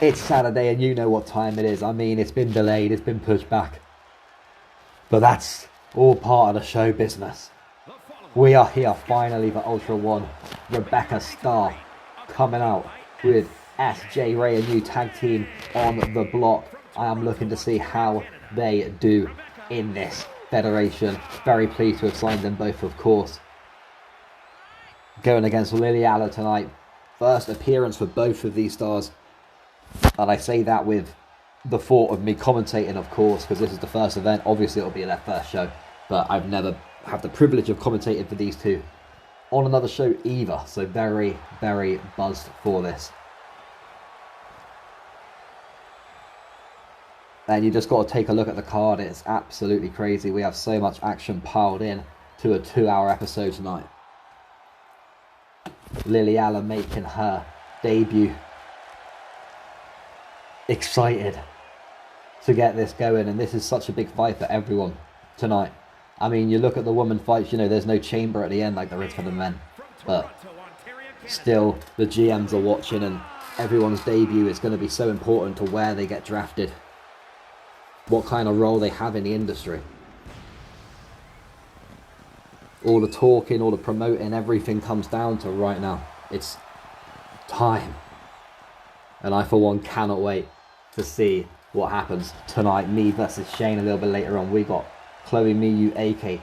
It's Saturday and you know what time it is. I mean, it's been delayed, it's been pushed back. But that's all part of the show business. We are here finally for Ultra One. Rebecca Starr coming out with SJ Ray, a new tag team on the block. I am looking to see how they do in this federation. Very pleased to have signed them both, of course. Going against Lily Allen tonight. First appearance for both of these stars. And I say that with the thought of me commentating, of course, because this is the first event. Obviously, it'll be their first show. But I've never had the privilege of commentating for these two on another show either. So very, very buzzed for this. And you just got to take a look at the card. It's absolutely crazy. We have so much action piled in to a 2-hour episode tonight. Lily Allen making her debut. Excited to get this going, and this is such a big fight for everyone tonight. I mean, you look at the women fights, you know, there's no chamber at the end like there is for the men, but still the GMs are watching, and everyone's debut is going to be so important to where they get drafted, what kind of role they have in the industry. All the talking, all the promoting, everything comes down to right now. It's time. And I, for one, cannot wait to see what happens tonight. Me versus Shane a little bit later on. We got Chloe Miyu, EK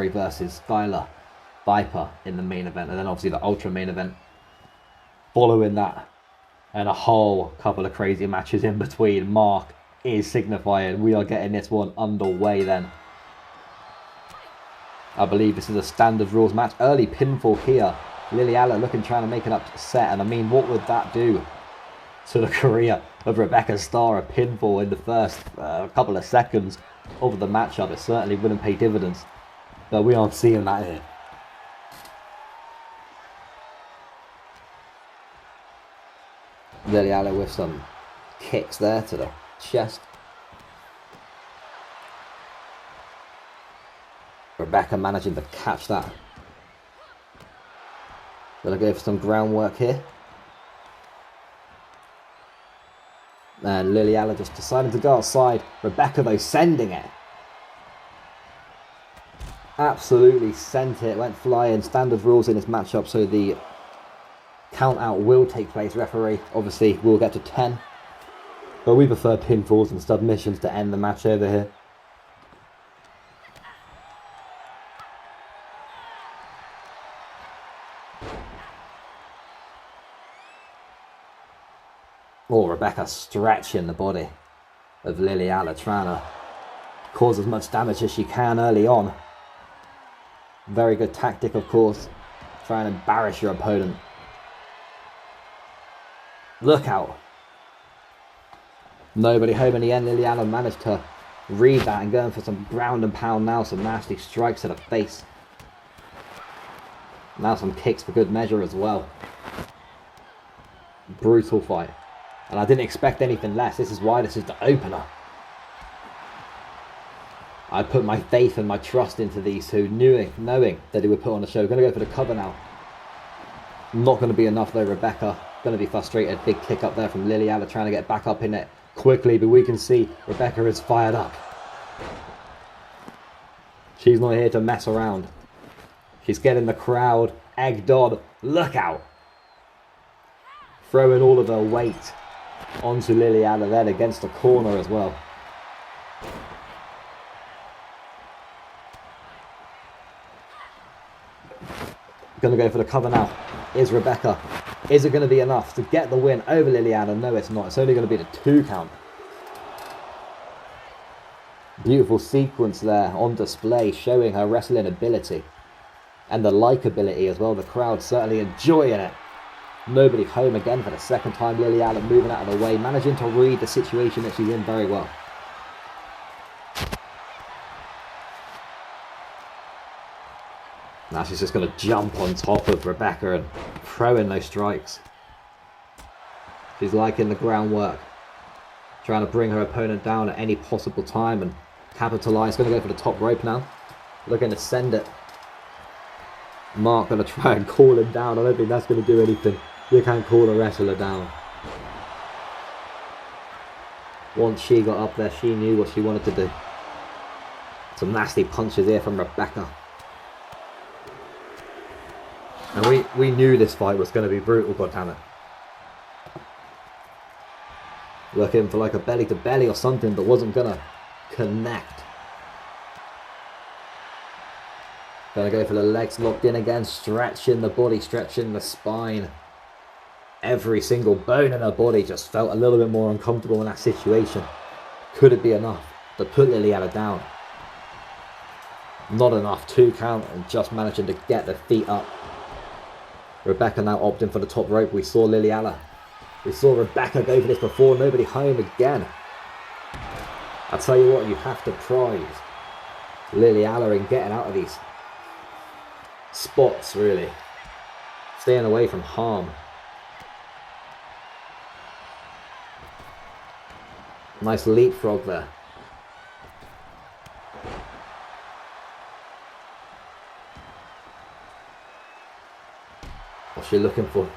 versus Skylar Viper in the main event. And then obviously the Ultra main event following that. And a whole couple of crazy matches in between. Mark is signifying we are getting this one underway then. I believe this is a standard rules match. Early pinfall here. Lily Allen looking, trying to make an upset. And I mean, what would that do to the career of Rebecca Starr? A pinfall in the first couple of seconds of the matchup. It certainly wouldn't pay dividends. But we aren't seeing that here. Lily Allen with some kicks there to the chest. Rebecca managing to catch that. Gonna go for some groundwork here. And Lily Allen just deciding to go outside. Rebecca though sending it. Absolutely sent it. Went flying. Standard rules in this matchup, so the count out will take place. Referee obviously will get to 10. But we prefer pinfalls and submissions to end the match over here. Oh, Rebecca stretching the body of Lily Allen, trying to cause as much damage as she can early on. Very good tactic, of course. Try and embarrass your opponent. Look out. Nobody home in the end. Lily Allen managed to read that and going for some ground and pound now. Some nasty strikes to the face. Now some kicks for good measure as well. Brutal fight. And I didn't expect anything less. This is why this is the opener. I put my faith and my trust into these two, knowing that they would put on the show. Going to go for the cover now. Not going to be enough though. Rebecca going to be frustrated. Big kick up there from Lily Allen, trying to get back up in it quickly. But we can see Rebecca is fired up. She's not here to mess around. She's getting the crowd egged on. Look out. Throwing all of her weight onto Lily Allen then against the corner as well. Going to go for the cover now. Is Rebecca. Is it going to be enough to get the win over Lily Allen? No, it's not. It's only going to be the 2 count. Beautiful sequence there on display, showing her wrestling ability. And the likability as well. The crowd certainly enjoying it. Nobody home again for the second time. Lily Allen moving out of the way, managing to read the situation that she's in very well. Now she's just going to jump on top of Rebecca and throw in those strikes. She's liking the groundwork. Trying to bring her opponent down at any possible time and capitalise. Going to go for the top rope now. Looking to send it. Mark going to try and call him down. I don't think that's going to do anything. You can't call a wrestler down. Once she got up there, she knew what she wanted to do. Some nasty punches here from Rebecca. And we knew this fight was going to be brutal, goddammit. Looking for like a belly to belly or something, but wasn't going to connect. Going to go for the legs locked in again, stretching the body, stretching the spine. Every single bone in her body just felt a little bit more uncomfortable in that situation. Could it be enough to put Liliana down? Not enough. 2 count and just managing to get the feet up. Rebecca now opting for the top rope. We saw Liliana. We saw Rebecca go for this before. Nobody home again. I tell you what, you have to prize Liliana in getting out of these spots, really. Staying away from harm. Nice leapfrog there. What's she looking for?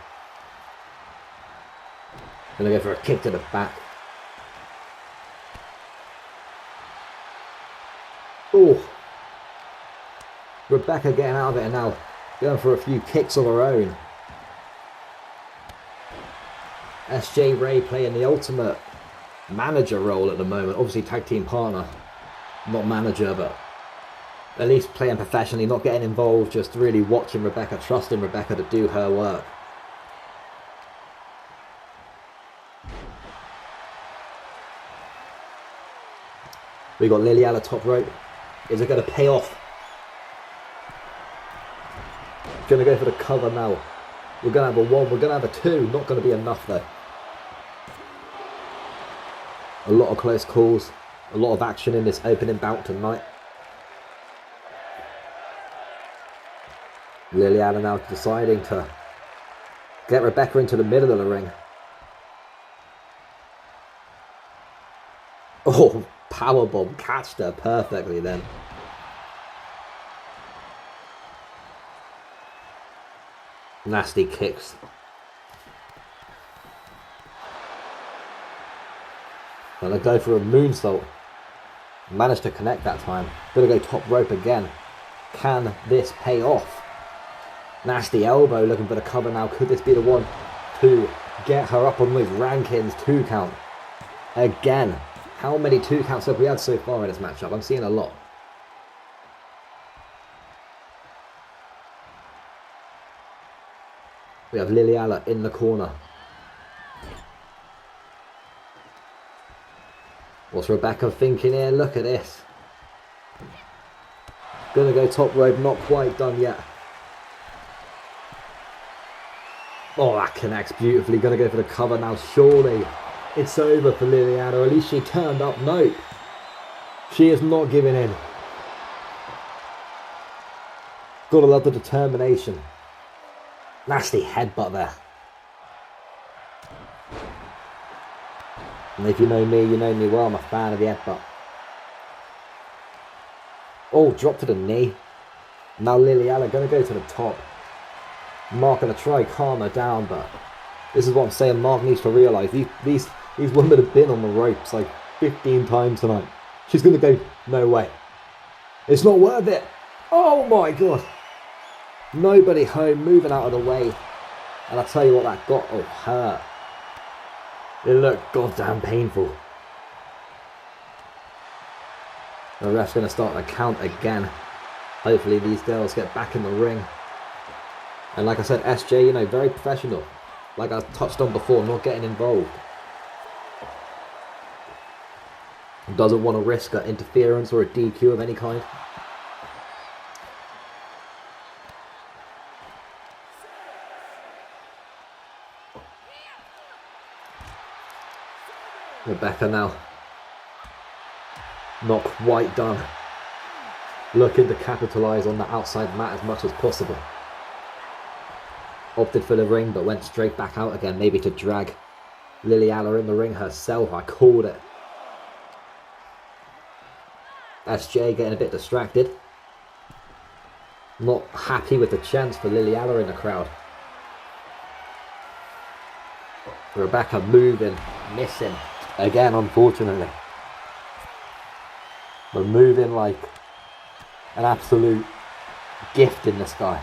Gonna go for a kick to the back. Oh! Rebecca getting out of it and now going for a few kicks of her own. SJ Ray playing the ultimate manager role at the moment. Obviously tag team partner, not manager, but at least playing professionally, not getting involved, just really watching Rebecca, trusting Rebecca to do her work. We got Liliana top rope. Is it going to pay off? Going to go for the cover now. We're going to have a 1, we're going to have a 2. Not going to be enough though. A lot of close calls, a lot of action in this opening bout tonight. Liliana now deciding to get Rebecca into the middle of the ring. Oh, powerbomb, catched her perfectly then. Nasty kicks. Gonna go for a moonsault. Managed to connect that time. Gonna go top rope again. Can this pay off? Nasty elbow, looking for the cover now. Could this be the one to get her up on those rankings? 2 count. Again. How many 2 counts have we had so far in this matchup? I'm seeing a lot. We have Liliana in the corner. What's Rebecca thinking here? Look at this. Gonna go top rope, not quite done yet. Oh, that connects beautifully. Gonna go for the cover now. Surely it's over for Liliana, or at least she turned up. Nope. She is not giving in. Gotta love the determination. Nasty headbutt there. And if you know me well. I'm a fan of the headbutt. Oh, drop to the knee. Now Liliana gonna go to the top. Mark gonna try calm her down, but this is what I'm saying. Mark needs to realise these women have been on the ropes like 15 times tonight. She's gonna go, no way. It's not worth it. Oh my god. Nobody home, moving out of the way. And I tell you what, that got hurt. It looked goddamn painful. The ref's going to start the count again. Hopefully these girls get back in the ring. And like I said, SJ, very professional. Like I touched on before, not getting involved. Doesn't want to risk an interference or a DQ of any kind. Rebecca now. Not quite done. Looking to capitalise on the outside mat as much as possible. Opted for the ring but went straight back out again, maybe to drag Liliana in the ring herself. I called it. SJ getting a bit distracted. Not happy with the chance for Liliana in the crowd. Rebecca moving, missing. again, unfortunately. But moving like an absolute gift in the sky.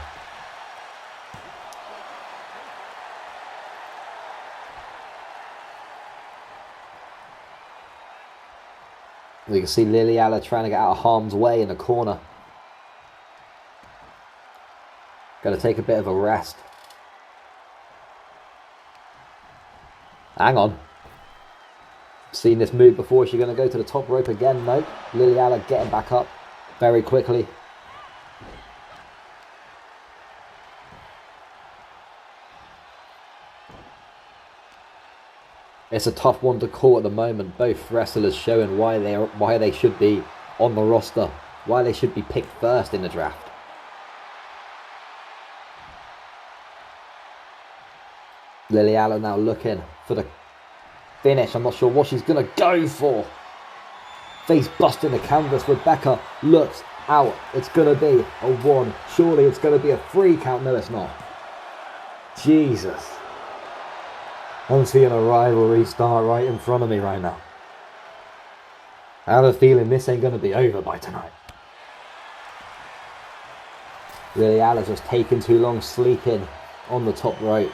You can see Liliala trying to get out of harm's way in the corner. Got to take a bit of a rest. Hang on. Seen this move before. Is she going to go to the top rope again? No. Liliala getting back up very quickly. It's a tough one to call at the moment. Both wrestlers showing why they should be on the roster, why they should be picked first in the draft. Liliala now looking for the finish. I'm not sure what she's going to go for. Face busting the canvas. Rebecca looks out. It's going to be a 1. Surely it's going to be a 3 count. No, it's not. Jesus. I'm seeing a rivalry start right in front of me right now. I have a feeling this ain't going to be over by tonight. Liliala's just taking too long sleeping on the top rope.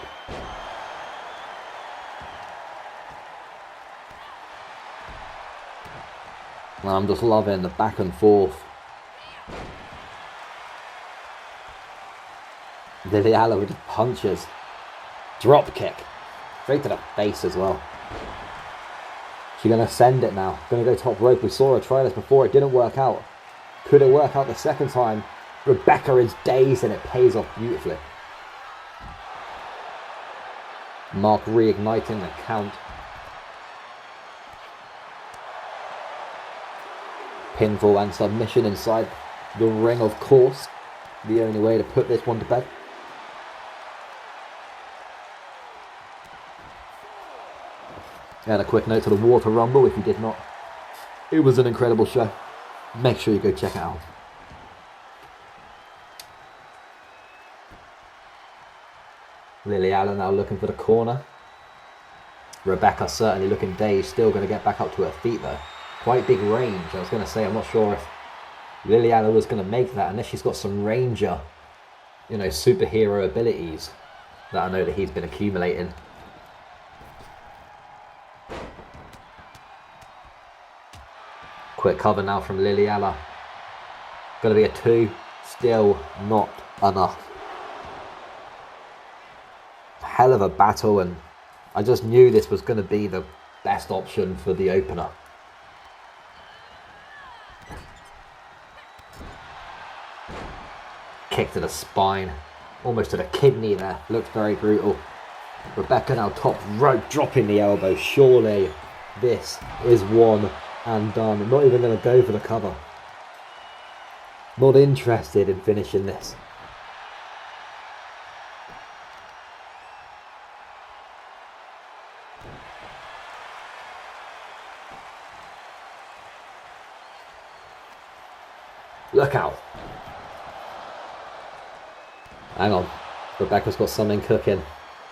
And I'm just loving the back and forth. Liliala with the punches. Drop kick. Straight to the face as well. She's going to send it now. Going to go top rope. We saw her try this before. It didn't work out. Could it work out the second time? Rebecca is dazed and it pays off beautifully. Mark reigniting the count. Pinfall and submission inside the ring, of course. The only way to put this one to bed. And a quick note to the Water Rumble if you did not. It was an incredible show. Make sure you go check it out. Liliala now looking for the corner. Rebecca certainly looking dazed. Still going to get back up to her feet though. Quite big range. I was going to say, I'm not sure if Liliala was going to make that unless she's got some Ranger, superhero abilities that I know that he's been accumulating. Quick cover now from Liliala. Going to be a 2. Still not enough. Hell of a battle, and I just knew this was going to be the best option for the opener. Kick to the spine. Almost to the kidney there. Looks very brutal. Rebecca now top rope, dropping the elbow. Surely this is one and done. Not even going to go for the cover. Not interested in finishing this. Look out. Hang on. Rebecca's got something cooking.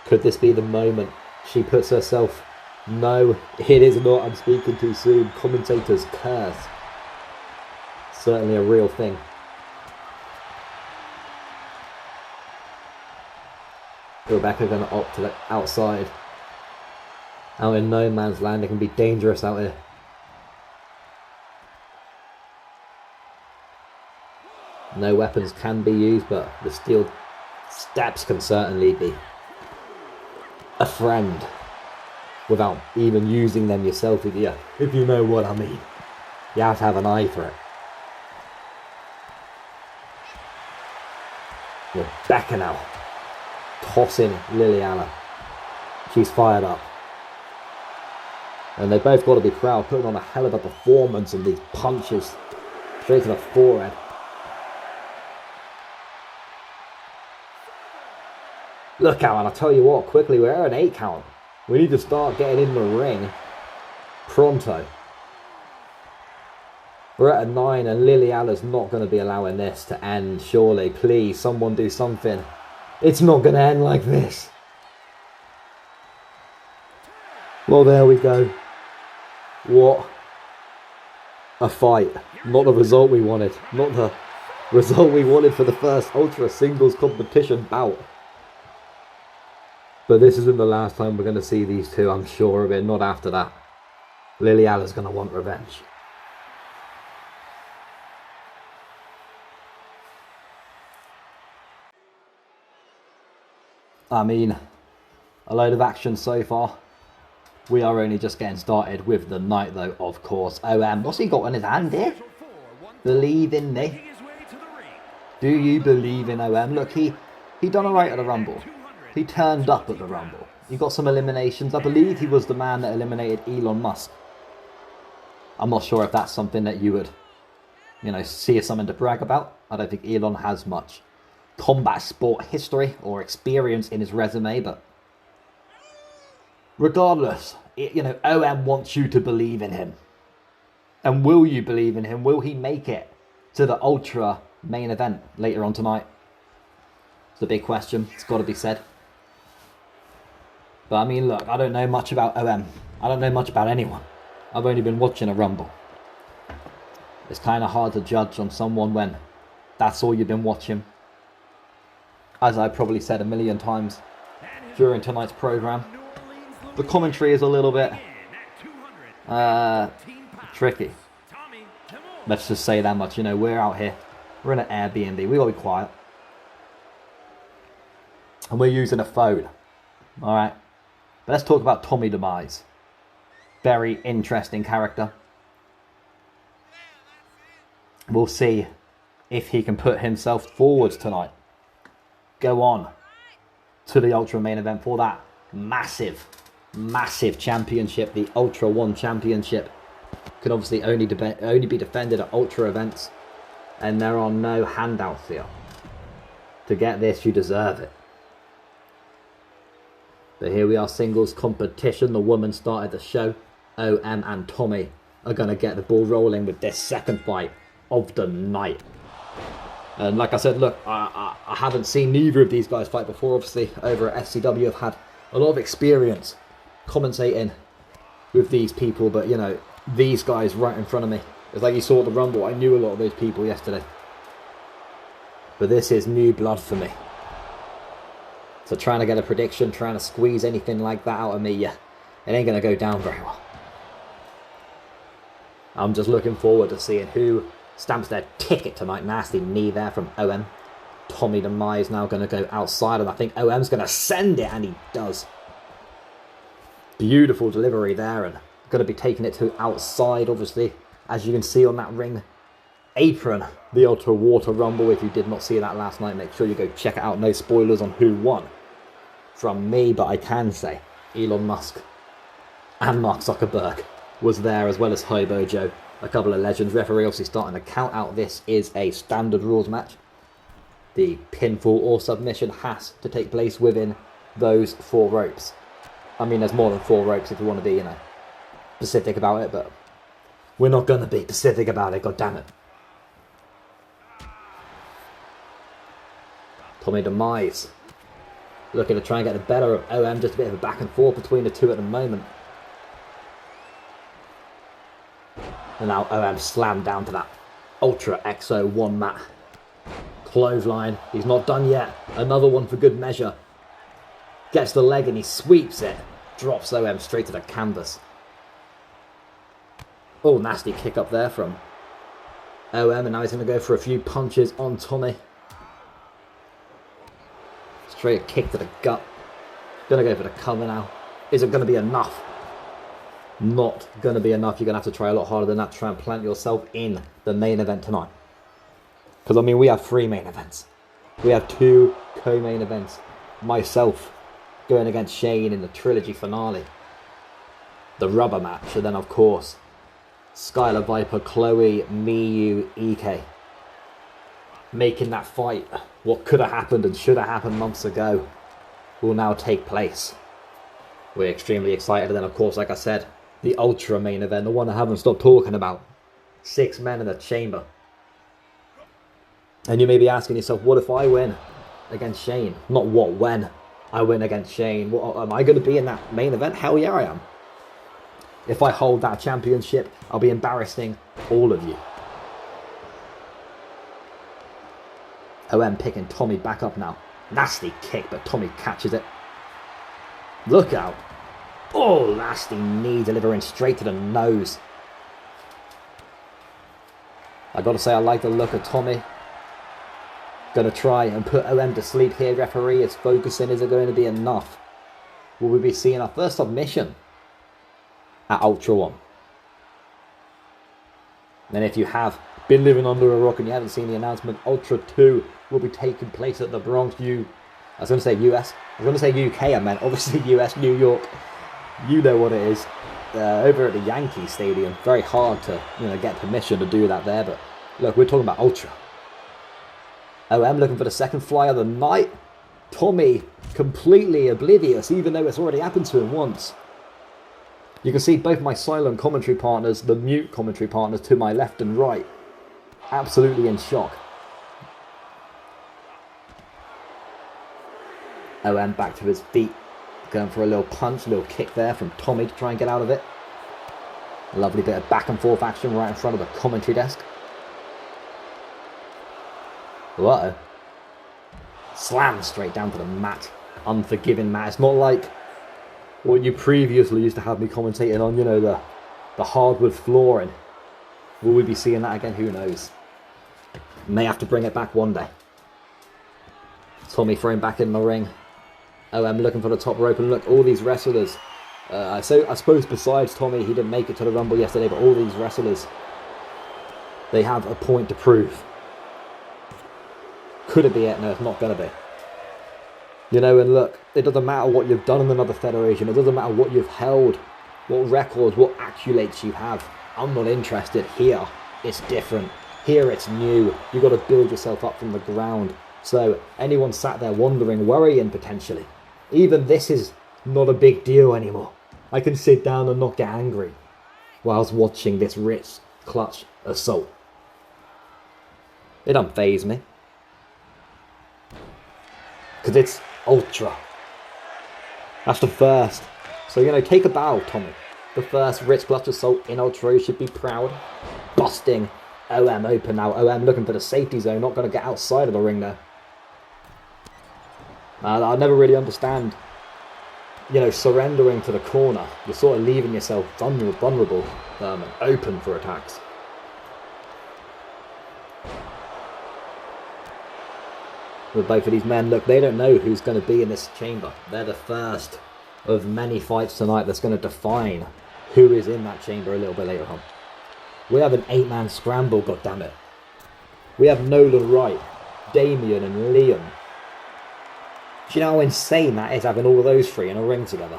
Could this be the moment she puts herself... No, it is not. I'm speaking too soon. Commentators curse. Certainly a real thing. Rebecca going to opt to the outside. Out in no man's land. It can be dangerous out here. No weapons can be used, but the steel steps can certainly be a friend without even using them yourself, if you know what I mean. You have to have an eye for it. Rebecca now tossing Liliala. She's fired up. And they both got to be proud, putting on a hell of a performance and these punches straight to the forehead. Look out, and I'll tell you what, quickly, we're at an 8 count. We need to start getting in the ring pronto. We're at a 9 and Liliala's not going to be allowing this to end, surely. Please, someone do something. It's not going to end like this. Well, there we go. What a fight. Not the result we wanted. Not the result we wanted for the first Ultra Singles competition bout. But this isn't the last time we're going to see these two, I'm sure of it. Not after that. Lily Alla's going to want revenge. I mean, a load of action so far. We are only just getting started with the night though, of course. What's he got in his hand here? Believe in me. Do you believe in OM? Look, he done alright at the Rumble. He turned up at the Rumble. He got some eliminations. I believe he was the man that eliminated Elon Musk. I'm not sure if that's something that you would, see as something to brag about. I don't think Elon has much combat sport history or experience in his resume, but regardless, OM wants you to believe in him. And will you believe in him? Will he make it to the Ultra main event later on tonight? It's a big question. It's got to be said. But I mean, look, I don't know much about OM. I don't know much about anyone. I've only been watching a Rumble. It's kind of hard to judge on someone when that's all you've been watching. As I probably said a million times during tonight's program, the commentary is a little bit tricky. Let's just say that much. We're out here. We're in an Airbnb. We gotta be quiet. And we're using a phone. Alright. But let's talk about Tommy Demise. Very interesting character. We'll see if he can put himself forwards tonight. Go on to the Ultra main event for that massive championship. The Ultra One Championship can obviously only be defended at Ultra events, and there are no handouts here. To get this, you deserve it. But here we are, singles competition. The woman started the show. OM and Tommy are going to get the ball rolling with this second fight of the night. And like I said, look, I haven't seen neither of these guys fight before. Obviously, over at FCW, I've had a lot of experience commentating with these people. But, these guys right in front of me. It's like you saw at the Rumble. I knew a lot of those people yesterday. But this is new blood for me. So trying to get a prediction, trying to squeeze anything like that out of me, it ain't going to go down very well. I'm just looking forward to seeing who stamps their ticket tonight. Nasty knee there from OM. Tommy Demise now going to go outside, and I think OM's going to send it, and he does. Beautiful delivery there, and going to be taking it to outside, obviously, as you can see on that ring apron. The Ultra Water Rumble. If you did not see that last night, make sure you go check it out. No spoilers on who won from me, but I can say Elon Musk and Mark Zuckerberg was there, as well as Hobo Joe. A couple of legends. Referee obviously starting to count out. This is a standard rules match. The pinfall or submission has to take place within those 4 ropes. I mean, there's more than 4 ropes if you want to be, specific about it, but we're not going to be specific about it, god damn it. Tommy Demise looking to try and get the better of OM. Just a bit of a back and forth between the two at the moment. And now OM slammed down to that Ultra Exo 1 mat. Clothesline. He's not done yet. Another one for good measure. Gets the leg and he sweeps it. Drops OM straight to the canvas. Oh, nasty kick up there from OM. And now he's going to go for a few punches on Tommy. Straight kick to the gut. Going to go for the cover now. Is it going to be enough? Not going to be enough. You're going to have to try a lot harder than that to try and plant yourself in the main event tonight. Because, I mean, we have 3 main events. We have 2 co-main events. Myself going against Shane in the trilogy finale. The rubber match. And then, of course, Skylar Viper, Chloe, Miyu, EK. Making that fight, what could have happened and should have happened months ago, will now take place. We're extremely excited. And then, of course, like I said, the Ultra main event, the one I haven't stopped talking about. 6 men in the chamber. And you may be asking yourself, what if I win against Shane? Not what, when I win against Shane. What, am I going to be in that main event? Hell yeah, I am. If I hold that championship, I'll be embarrassing all of you. OM picking Tommy back up now. Nasty kick, but Tommy catches it. Look out. Oh, nasty knee delivering straight to the nose. I gotta say, I like the look of Tommy. Gonna try and put OM to sleep here. Referee is focusing. Is it going to be enough? Will we be seeing our first submission at Ultra One? And if you have been living under a rock and you haven't seen the announcement, Ultra 2 will be taking place at the Bronx I was going to say US. I was going to say UK, I meant. Obviously US, New York. You know what it is. Over at the Yankee Stadium. Very hard to get permission to do that there. But look, we're talking about Ultra. OM looking for the second fly of the night. Tommy completely oblivious, even though it's already happened to him once. You can see both my silent commentary partners, the mute commentary partners to my left and right, absolutely in shock. OM back to his feet, going for a little punch, a little kick there from Tommy to try and get out of it. A lovely bit of back and forth action right in front of the commentary desk. Uh-oh. Slam straight down to the mat. Unforgiving mat. It's not like what you previously used to have me commentating on, the hardwood flooring. Will we be seeing that again? Who knows? May have to bring it back one day. Tommy thrown back in the ring. OM looking for the top rope, and look, all these wrestlers. So I suppose besides Tommy, he didn't make it to the Rumble yesterday, but all these wrestlers, they have a point to prove. Could it be it? No, it's not going to be. And look, it doesn't matter what you've done in another federation. It doesn't matter what you've held, what records, what accolades you have. I'm not interested. Here, it's different. Here, it's new. You've got to build yourself up from the ground. So anyone sat there wondering, worrying potentially, even this is not a big deal anymore. I can sit down and not get angry whilst watching this wrist clutch assault. It don't faze me. Because it's Ultra. That's the first. So, take a bow, Tommy. The first wrist clutch assault in Ultra. You should be proud. Busting OM open now. OM looking for the safety zone. Not going to get outside of the ring there. I never really understand, surrendering to the corner. You're sort of leaving yourself vulnerable and open for attacks. With both of these men, look, they don't know who's going to be in this chamber. They're the first of many fights tonight that's going to define who is in that chamber a little bit later on. We have an 8-man scramble, goddammit. We have Nolan Wright, Damien and Liam. Do you know how insane that is, having all of those three in a ring together?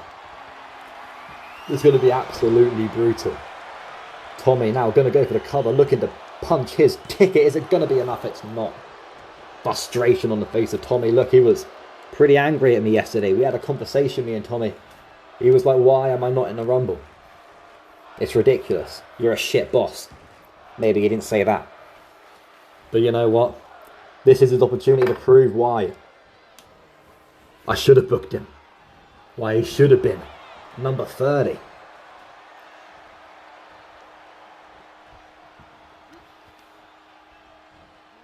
It's going to be absolutely brutal. Tommy now going to go for the cover, looking to punch his ticket. Is it going to be enough? It's not. Frustration on the face of Tommy. Look, he was pretty angry at me yesterday. We had a conversation, me and Tommy. He was like, why am I not in the Rumble? It's ridiculous. You're a shit boss. Maybe he didn't say that. But you know what? This is his opportunity to prove why I should have booked him. Why he should have been number 30.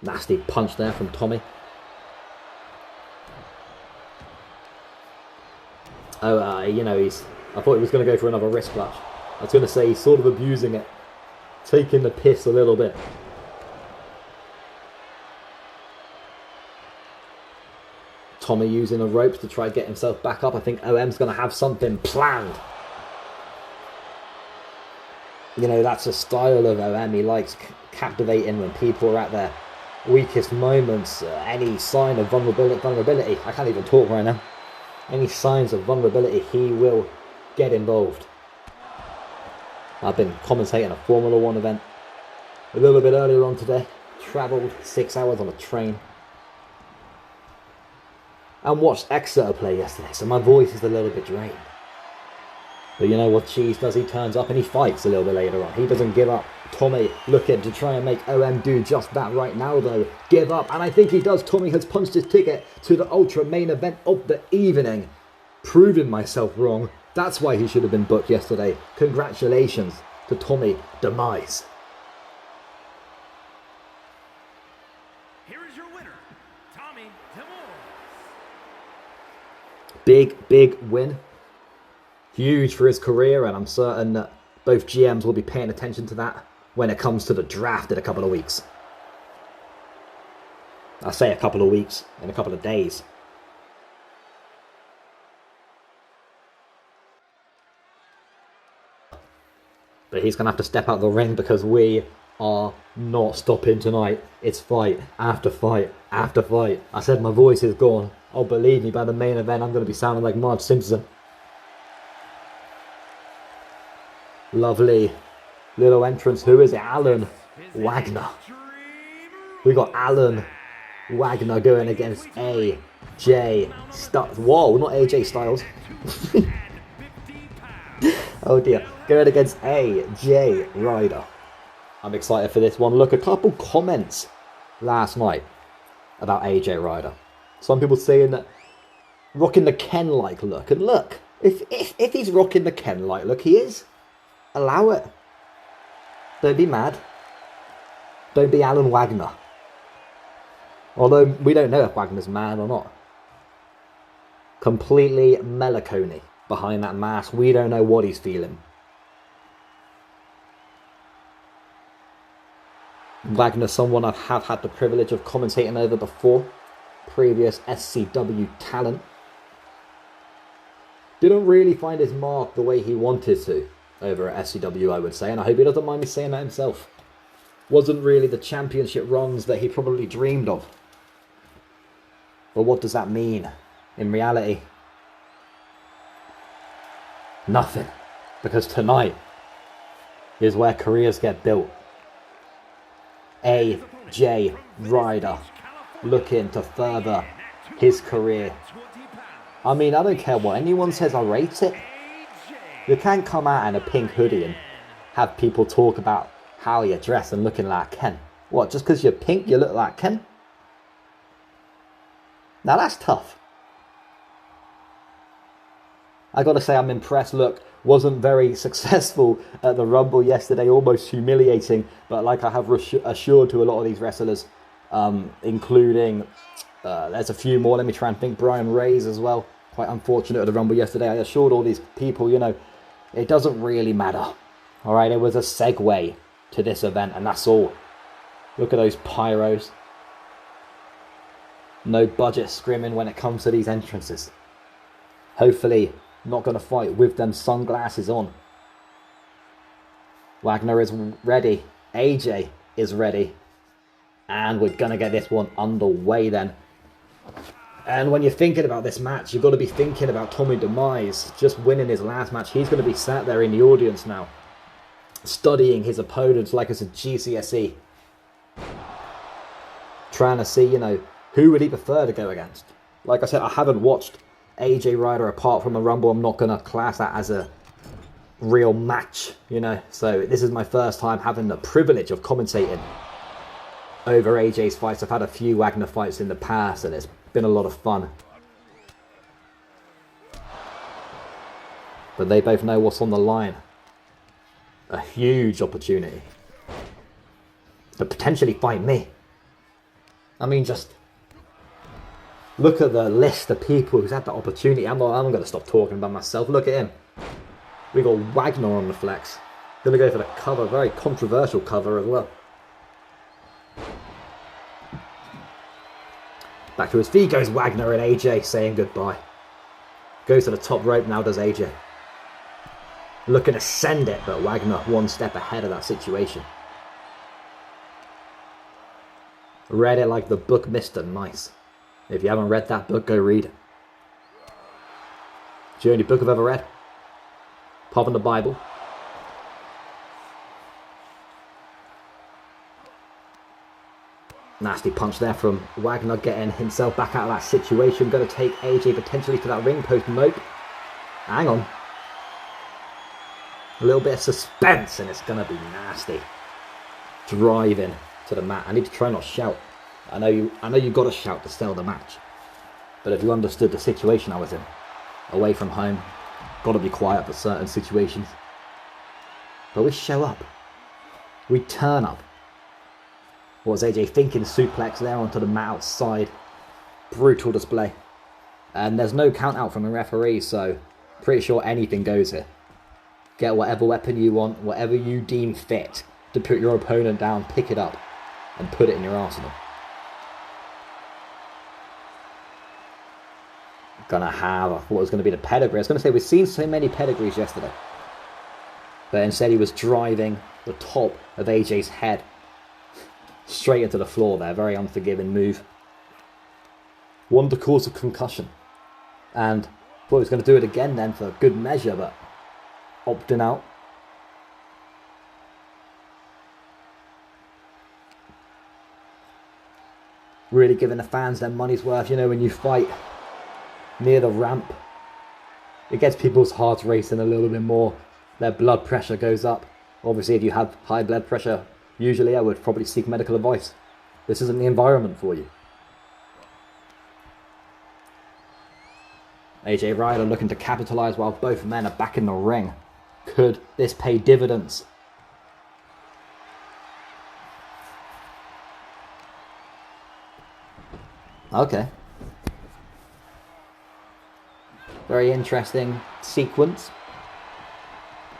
Nasty punch there from Tommy. Oh, I thought he was going to go for another wrist clutch. I was going to say he's sort of abusing it. Taking the piss a little bit. Tommy using the ropes to try to get himself back up. I think OM's going to have something planned. That's a style of OM. He likes captivating when people are at their weakest moments. Any sign of vulnerability. I can't even talk right now. Any signs of vulnerability, he will get involved. I've been commentating a Formula 1 event a little bit earlier on today. Travelled 6 hours on a train. And watched Exeter play yesterday, so my voice is a little bit drained. But you know what Cheese does? He turns up and he fights a little bit later on. He doesn't give up. Tommy looking to try and make OM do just that right now, though. Give up, and I think he does. Tommy has punched his ticket to the Ultra main event of the evening. Proving myself wrong That's why he should have been booked yesterday. Congratulations to Tommy Demise. Here is your winner, Tommy Demise. Big win. Huge for his career, and I'm certain that both GMs will be paying attention to that when it comes to the draft in a couple of weeks. I say a couple of weeks, in a couple of days. But he's going to have to step out the ring because we are not stopping tonight. It's fight after fight after fight. I said my voice is gone. Oh, believe me, by the main event, I'm going to be sounding like Marge Simpson. Lovely little entrance. Who is it? Alan Wagner. We got Alan Wagner going against AJ Styles. Whoa, not AJ Styles. Oh dear. Going against AJ Ryder. I'm excited for this one. Look, a couple comments last night about AJ Ryder. Some people saying that rocking the Ken-like look. And look, if he's rocking the Ken-like look, he is. Allow it. Don't be mad. Don't be Alan Wagner. Although we don't know if Wagner's mad or not. Completely melancholy behind that mask. We don't know what he's feeling. Wagner's someone I have had the privilege of commentating over before. Previous SCW talent. Didn't really find his mark the way he wanted to over at SCW, I would say, and I hope he doesn't mind me saying that himself. Wasn't really the championship runs that he probably dreamed of. But what does that mean in reality? Nothing. Because tonight is where careers get built. AJ Ryder looking to further his career. I mean, I don't care what anyone says, I rate it. You can't come out in a pink hoodie and have people talk about how you're dressed and looking like Ken. What, just because you're pink you look like Ken? Now that's tough. I gotta say I'm impressed. Look, wasn't very successful at the Rumble yesterday, almost humiliating. But like I have assured to a lot of these wrestlers, including, there's a few more, let me try and think, Brian Reyes as well. Quite unfortunate at the Rumble yesterday. I assured all these people, you know, it doesn't really matter. Alright, it was a segue to this event and that's all. Look at those pyros. No budget scrimming when it comes to these entrances. Hopefully not going to fight with them sunglasses on. Wagner is ready. AJ is ready. And we're going to get this one underway then. And when you're thinking about this match, you've got to be thinking about Tommy Demise just winning his last match. He's going to be sat there in the audience now, studying his opponents like it's a GCSE. Trying to see, you know, who would he prefer to go against. Like I said, I haven't watched AJ Ryder apart from a Rumble. I'm not going to class that as a real match, you know. So this is my first time having the privilege of commentating over AJ's fights. I've had a few Wagner fights in the past and it's been a lot of fun. But they both know what's on the line. A huge opportunity to potentially fight me. I mean, just look at the list of people who's had that opportunity. I'm going to stop talking about myself. Look at him. We got Wagner on the flex. Going to go for the cover. Very controversial cover as well. Back to his feet goes Wagner and AJ saying goodbye. Goes to the top rope now, does AJ. Looking to send it, but Wagner one step ahead of that situation. Read it like the book Mr. Nice. If you haven't read that book, go read it. It's the only book I've ever read. Apart from the Bible. Nasty punch there from Wagner, getting himself back out of that situation. Going to take AJ potentially to that ring post. Nope. Hang on. A little bit of suspense and it's going to be nasty. Driving to the mat. I need to try not to shout. I know you got to shout to sell the match. But if you understood the situation I was in, away from home, Got to be quiet for certain situations. But we show up. We turn up. What was AJ thinking? Suplex there onto the mat outside. Brutal display. And there's no count out from the referee, so pretty sure anything goes here. Get whatever weapon you want, whatever you deem fit to put your opponent down, pick it up and put it in your arsenal. Gonna have, I thought it was going to be the pedigree. I was going to say, we've seen so many pedigrees yesterday. But instead he was driving the top of AJ's head straight into the floor there. Very unforgiving move. Wanted to cause a concussion. And thought he was going to do it again then for good measure, but opting out. Really giving the fans their money's worth. You know, when you fight near the ramp, it gets people's hearts racing a little bit more. Their blood pressure goes up. Obviously, if you have high blood pressure, usually I would probably seek medical advice. This isn't the environment for you. AJ Ryder looking to capitalise while both men are back in the ring. Could this pay dividends? Okay. Very interesting sequence.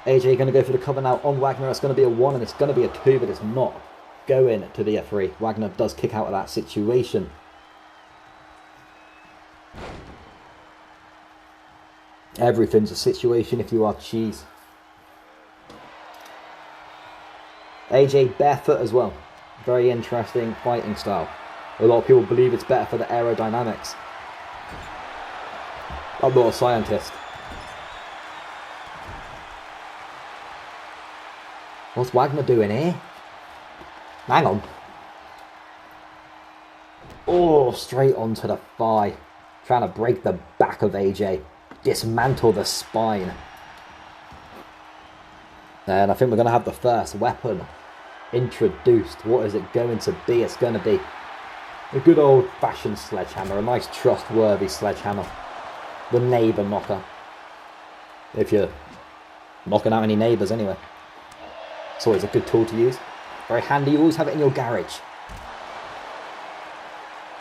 AJ going to go for the cover now on Wagner. It's going to be a 1 and it's going to be a 2, but it's not going to be a 3. Wagner does kick out of that situation. Everything's a situation if you are cheese. AJ barefoot as well. Very interesting fighting style. A lot of people believe it's better for the aerodynamics. I'm not a scientist. What's Wagner doing here? Hang on. Oh, straight onto the thigh. Trying to break the back of AJ. Dismantle the spine. And I think we're going to have the first weapon introduced. What is it going to be? It's going to be a good old-fashioned sledgehammer. A nice, trustworthy sledgehammer. The neighbour knocker. If you're knocking out any neighbours anyway. It's always a good tool to use. Very handy. You always have it in your garage.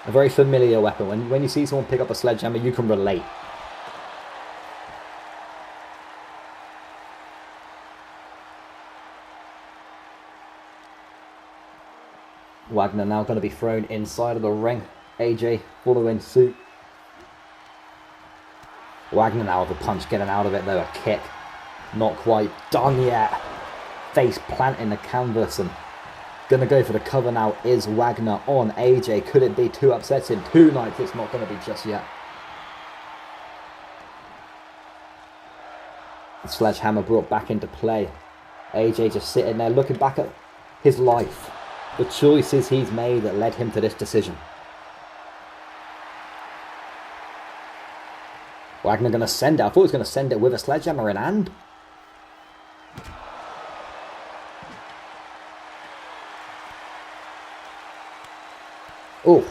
A very familiar weapon. When you see someone pick up a sledgehammer, you can relate. Wagner now going to be thrown inside of the ring. AJ following suit. Wagner now with a punch, getting out of it though. A kick. Not quite done yet. Face planting the canvas and going to go for the cover now is Wagner on AJ. Could it be too upsetting? 2 nights, it's not going to be just yet. The sledgehammer brought back into play. AJ just sitting there looking back at his life. The choices he's made that led him to this decision. Wagner going to send it. I thought he was going to send it with a sledgehammer in hand. Oh.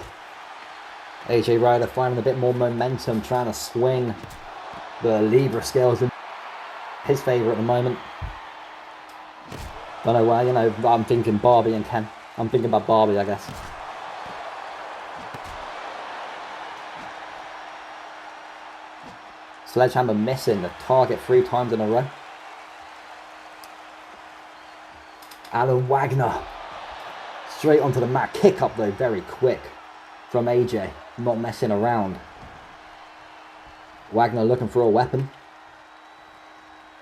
AJ Ryder finding a bit more momentum, trying to swing the Libra scales in his favour at the moment. Don't know why, you know, I'm thinking Barbie and Ken. I'm thinking about Barbie, I guess. Sledgehammer missing the target 3 times in a row. Alan Wagner. Straight onto the mat. Kick up though, very quick from AJ. Not messing around. Wagner looking for a weapon.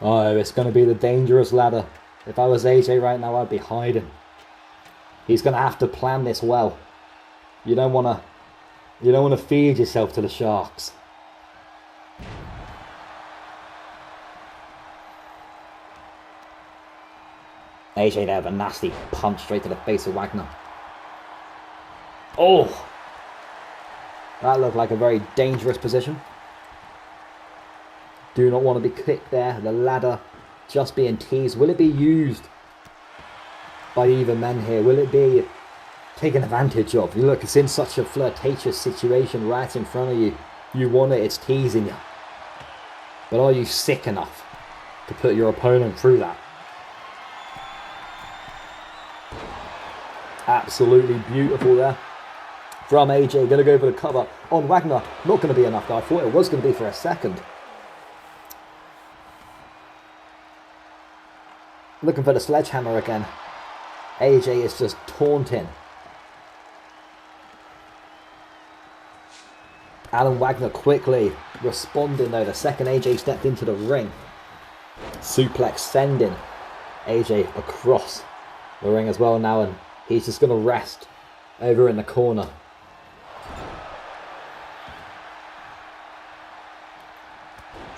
Oh, it's going to be the dangerous ladder. If I was AJ right now, I'd be hiding. He's going to have to plan this well. You don't want to feed yourself to the sharks. AJ there with a nasty punch straight to the face of Wagner. Oh! That looked like a very dangerous position. Do not want to be kicked there. The ladder just being teased. Will it be used by either men here? Will it be taken advantage of? Look, it's in such a flirtatious situation right in front of you. You want it, it's teasing you. But are you sick enough to put your opponent through that? Absolutely beautiful there from AJ. Going to go for the cover on Wagner. Not going to be enough, though. I thought it was going to be for a second. Looking for the sledgehammer again. AJ is just taunting. Alan Wagner quickly responding, though. The second AJ stepped into the ring. Suplex sending AJ across the ring as well now, and he's just going to rest over in the corner.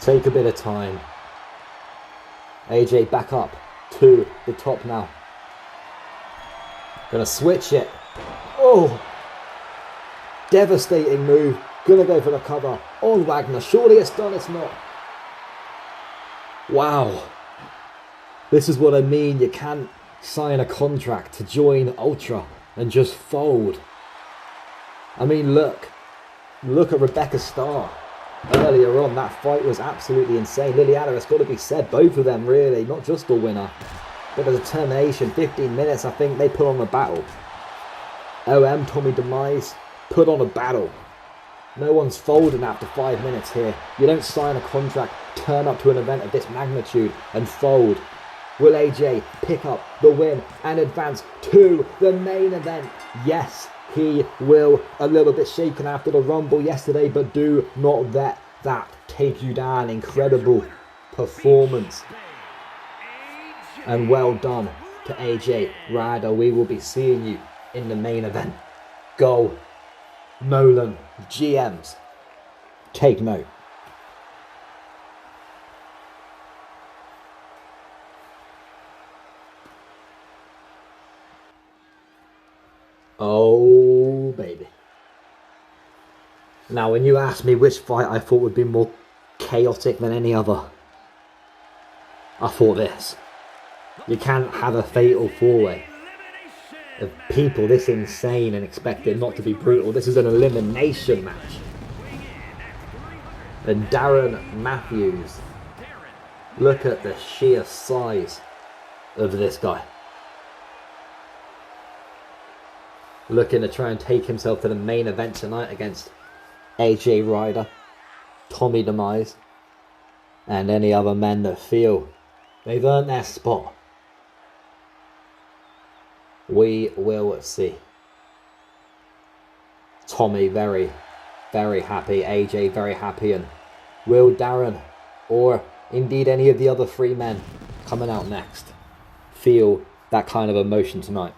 Take a bit of time. AJ back up to the top now. Gonna switch it. Oh! Devastating move. Gonna go for the cover on Wagner. Surely it's done, it's not. Wow. This is what I mean. You can't sign a contract to join Ultra and just fold. I mean, look at Rebecca Starr earlier on. That fight was absolutely insane. Liliana, it's got to be said, both of them really, not just the winner, but the determination. 15 minutes, I think they put on a battle. OM, Tommy Demise, put on a battle. No one's folding after 5 minutes here. You don't sign a contract, turn up to an event of this magnitude and fold. Will AJ pick up the win and advance to the main event? Yes, he will. A little bit shaken after the Rumble yesterday, but do not let that take you down. Incredible performance. And well done to AJ Ryder. We will be seeing you in the main event. Go, Nolan, GMs. Take note. Oh, baby. Now, when you asked me which fight I thought would be more chaotic than any other, I thought this. You can't have a fatal four-way of people this insane and expect it not to be brutal. This is an elimination match. And Darren Matthews, look at the sheer size of this guy. Looking to try and take himself to the main event tonight against AJ Ryder, Tommy Demise, and any other men that feel they've earned their spot. We will see. Tommy very, very happy. AJ very happy. And will Darren, or indeed any of the other three men coming out next, feel that kind of emotion tonight?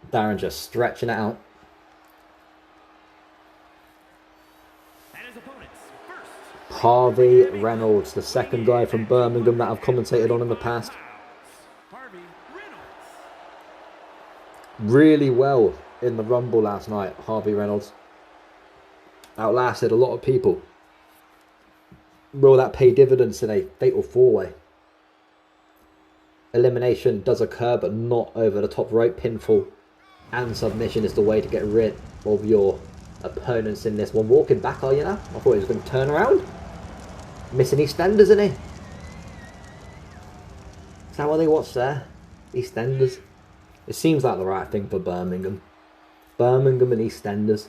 Darren just stretching it out. Harvey Reynolds, the second guy from Birmingham that I've commentated on in the past. Really well in the Rumble last night, Harvey Reynolds. Outlasted a lot of people. Will that pay dividends in a fatal four-way? Elimination does occur, but not over the top rope. Pinfall and submission is the way to get rid of your opponents in this one. Walking back, are you now? I thought he was going to turn around. Missing EastEnders, isn't he? Is that what they watched there? EastEnders. It seems like the right thing for Birmingham. Birmingham and EastEnders.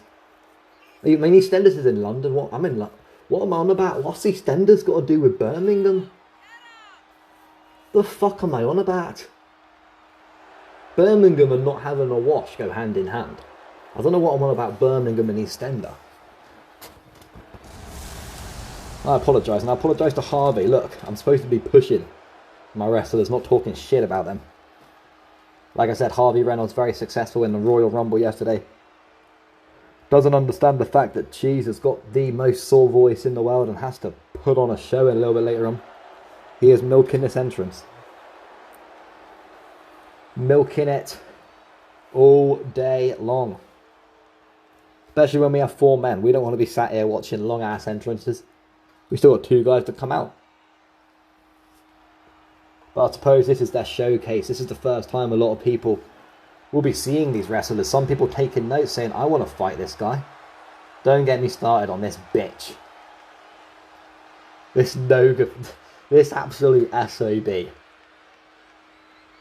I mean, EastEnders is in London. What am I on about? What's EastEnders got to do with Birmingham? The fuck am I on about? Birmingham and not having a wash go hand in hand. I don't know what I'm on about Birmingham and EastEnder. I apologise, and I apologise to Harvey. Look, I'm supposed to be pushing my wrestlers, not talking shit about them. Like I said, Harvey Reynolds very successful in the Royal Rumble yesterday. Doesn't understand the fact that Cheese has got the most sore voice in the world and has to put on a show a little bit later on. He is milking this entrance. Milking it all day long. Especially when we have four men. We don't want to be sat here watching long ass entrances. We still got two guys to come out. But I suppose this is their showcase. This is the first time a lot of people will be seeing these wrestlers. Some people taking notes saying, I want to fight this guy. Don't get me started on this bitch. This no good. This absolute SOB.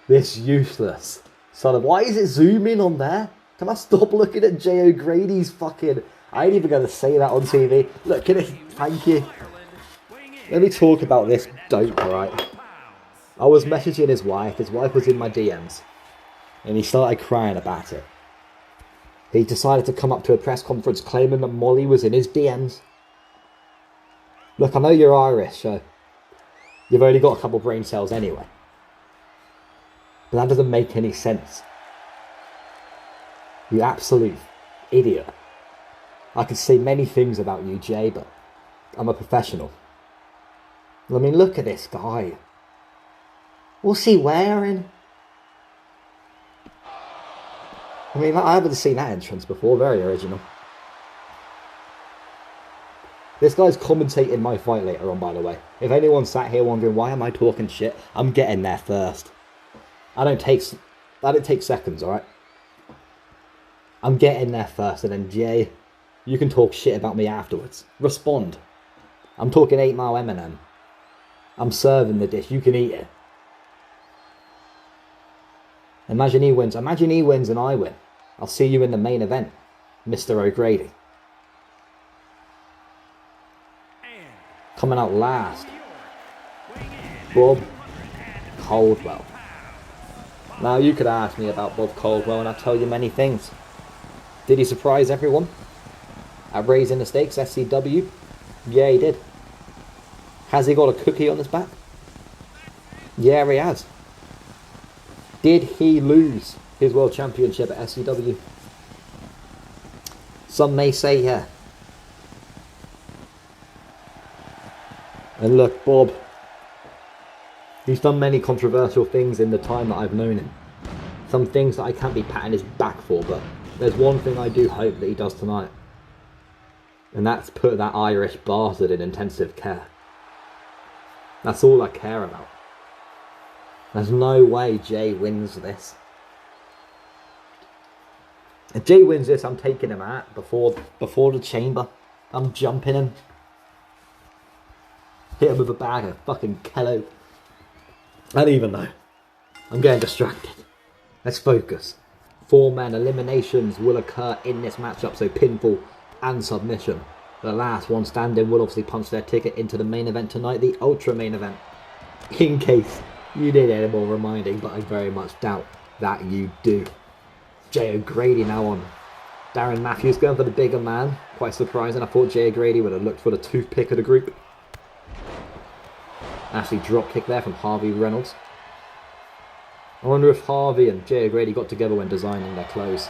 This useless son of... Why is it zooming on there? Can I stop looking at Jay O'Grady's fucking... I ain't even going to say that on TV. Look at it. Thank you. Let me talk about this dope, alright? I was messaging his wife. His wife was in my DMs. And he started crying about it. He decided to come up to a press conference claiming that Molly was in his DMs. Look, I know you're Irish, so you've only got a couple brain cells anyway. But that doesn't make any sense. You absolute idiot. I could say many things about you, Jay, but I'm a professional. I mean, look at this guy. What's he wearing? I mean, I haven't seen that entrance before. Very original. This guy's commentating my fight later on, by the way. If anyone sat here wondering why am I talking shit, I'm getting there first. I don't take seconds, alright? I'm getting there first, and then Jay, you can talk shit about me afterwards. Respond. I'm talking 8 Mile Eminem. I'm serving the dish. You can eat it. Imagine he wins. Imagine he wins and I win. I'll see you in the main event, Mr. O'Grady. Coming out last, Bob Coldwell. Now you could ask me about Bob Coldwell and I'll tell you many things. Did he surprise everyone at Raising the Stakes SCW? Yeah, he did. Has he got a cookie on his back? Yeah, he has. Did he lose his World Championship at SCW? Some may say yeah. And look, Bob, he's done many controversial things in the time that I've known him. Some things that I can't be patting his back for, but there's one thing I do hope that he does tonight. And that's put that Irish bastard in intensive care. That's all I care about. There's no way Jay wins this. If Jay wins this, I'm taking him out before the chamber. I'm jumping him. Hit him with a bag of fucking Kello. I don't even know. I'm getting distracted. Let's focus. 4-man eliminations will occur in this matchup, so pinfall and submission. The last one standing will obviously punch their ticket into the main event tonight, the Ultra main event. In case you need any more reminding, but I very much doubt that you do. Jay O'Grady now on. Darren Matthews going for the bigger man. Quite surprising. I thought Jay O'Grady would have looked for the toothpick of the group. Nasty drop kick there from Harvey Reynolds. I wonder if Harvey and Jay O'Grady got together when designing their clothes.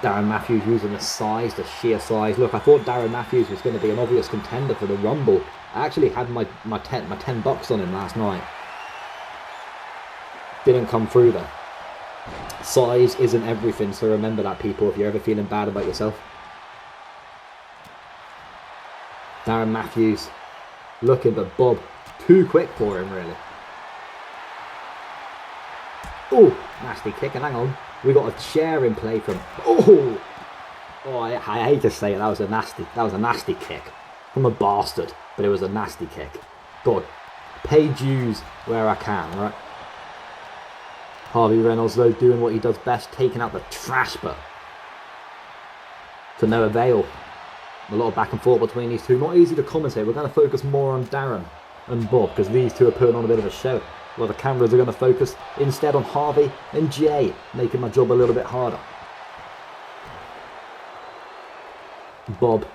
Darren Matthews using the size, the sheer size. Look, I thought Darren Matthews was going to be an obvious contender for the Rumble. I actually had my $10 on him last night. Didn't come through though. Size isn't everything, so remember that, people, if you're ever feeling bad about yourself. Darren Matthews looking, but Bob too quick for him, really. Oh, nasty kick, and hang on, we got a chair in play from... Oh, I hate to say it, that was a nasty kick from a bastard, but it was a nasty kick. God, pay dues where I can, right? Harvey Reynolds, though, doing what he does best, taking out the trash, but to no avail. A lot of back and forth between these two. Not easy to commentate. We're going to focus more on Darren and Bob, because these two are putting on a bit of a show. Well, the cameras are going to focus instead on Harvey and Jay, making my job a little bit harder. Bob,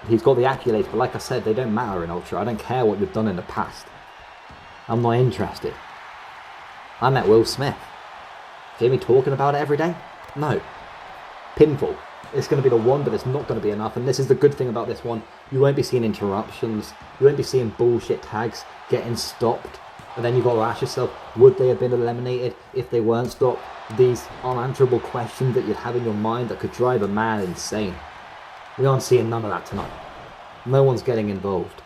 he's got the accolades, but like I said, they don't matter in Ultra. I don't care what you've done in the past. I'm not interested. I met Will Smith. Hear me talking about it every day? No. Pinfall. It's going to be the one, but it's not going to be enough. And this is the good thing about this one. You won't be seeing interruptions. You won't be seeing bullshit tags getting stopped. And then you've got to ask yourself, would they have been eliminated if they weren't stopped? These unanswerable questions that you'd have in your mind that could drive a man insane. We aren't seeing none of that tonight. No one's getting involved.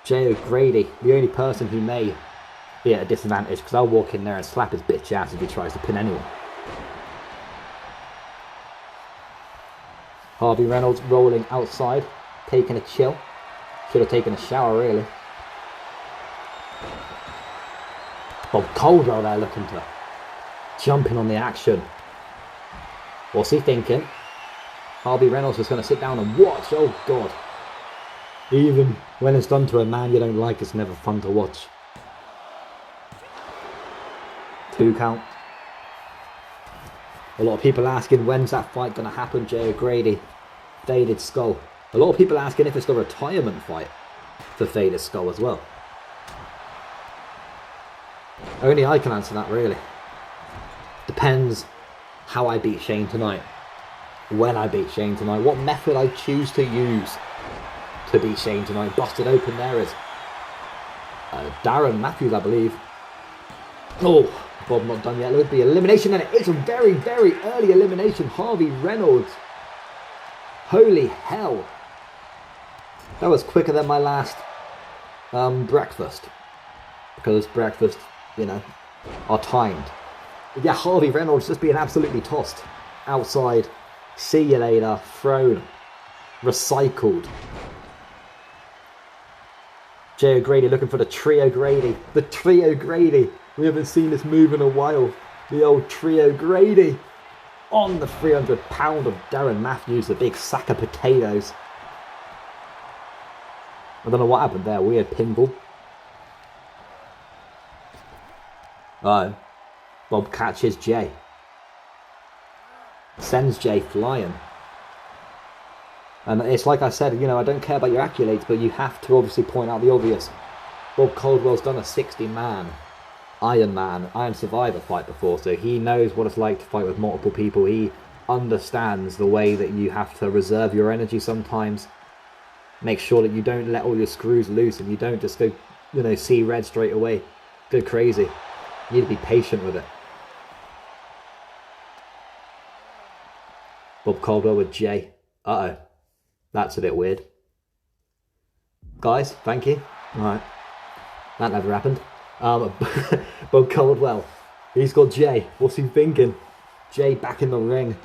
Jay O'Grady, the only person who may be at a disadvantage because I'll walk in there and slap his bitch ass if he tries to pin anyone. Harvey Reynolds rolling outside, taking a chill. Should have taken a shower, really. Bob Caldwell there looking to jump in on the action. What's he thinking? Harvey Reynolds was going to sit down and watch. Oh, God. Even when it's done to a man you don't like, it's never fun to watch. 2 count. A lot of people asking when's that fight going to happen, Jay O'Grady, Faded Skull. A lot of people asking if it's the retirement fight for Faded Skull as well. Only I can answer that, really. Depends how I beat Shane tonight. When I beat Shane tonight. What method I choose to use to beat Shane tonight. Busted open there is Darren Matthews, I believe. Oh, Bob not done yet. Look at the elimination, and it's a very, very early elimination. Harvey Reynolds. Holy hell. That was quicker than my last breakfast. Because breakfast, you know, are timed. But yeah, Harvey Reynolds just being absolutely tossed. Outside. See you later. Thrown. Recycled. Jay O'Grady looking for the Trio Grady. The Trio Grady. We haven't seen this move in a while. The old Trio Grady. On the 300 pound of Darren Matthews. The big sack of potatoes. I don't know what happened there. Weird pinball. Oh. Bob catches Jay. Sends Jay flying. And it's like I said, you know, I don't care about your accolades, but you have to obviously point out the obvious. Bob Caldwell's done a 60-man Iron Survivor fight before, so he knows what it's like to fight with multiple people. He understands the way that you have to reserve your energy sometimes. Make sure that you don't let all your screws loose and you don't just go, you know, see red straight away. Go crazy. You need to be patient with it. Bob Caldwell with Jay. Uh-oh. That's a bit weird. Guys, thank you. Alright. That never happened. Bob Caldwell. He's got Jay. What's he thinking? Jay back in the ring.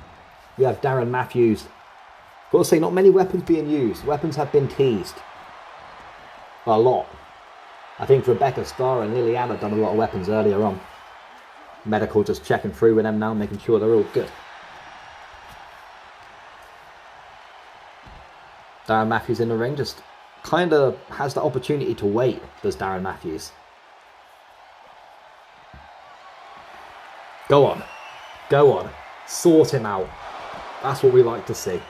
We have Darren Matthews. Got to say, not many weapons being used. Weapons have been teased. A lot. I think Rebecca Starr and Liliana done a lot of weapons earlier on. Medical just checking through with them now, making sure they're all good. Darren Matthews in the ring just kind of has the opportunity to wait, does Darren Matthews. Go on. Go on. Sort him out. That's what we like to see.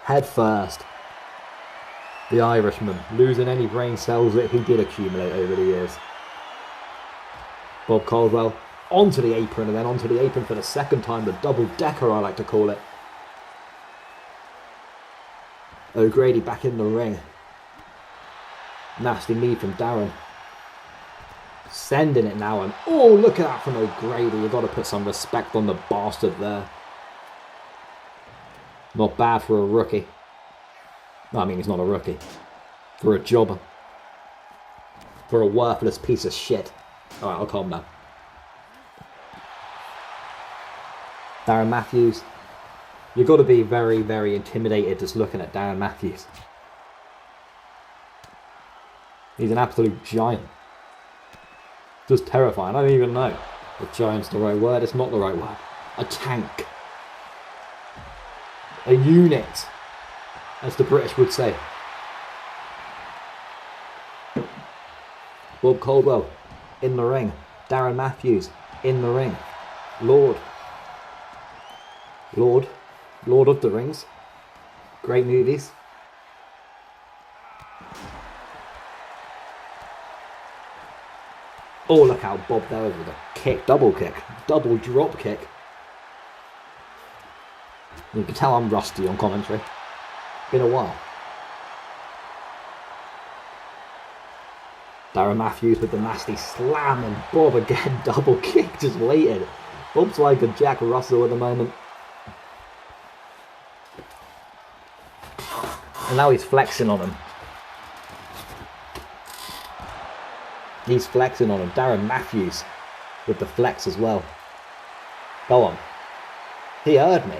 Head first. The Irishman, losing any brain cells that he did accumulate over the years. Bob Caldwell onto the apron and then onto the apron for the second time, the double decker I like to call it. O'Grady back in the ring. Nasty knee from Darren. Sending it now, and oh, look at that from O'Grady. You've got to put some respect on the bastard there. Not bad for a rookie. No, I mean, he's not a rookie. For a jobber. For a worthless piece of shit. Alright, I'll calm down. Darren Matthews. You've got to be very, very intimidated just looking at Darren Matthews. He's an absolute giant. Just terrifying. I don't even know if giant's the right word. It's not the right word. A tank. A unit, as the British would say. Bob Caldwell in the ring. Darren Matthews in the ring. Lord of the Rings. Great movies. Oh, look how Bob there with a kick, double drop kick. You can tell I'm rusty on commentary. Been a while. Darren Matthews with the nasty slam, and Bob again, double kick, just waited. Bob's like a Jack Russell at the moment. And now he's flexing on him. He's flexing on him. Darren Matthews with the flex as well. Go on. He heard me.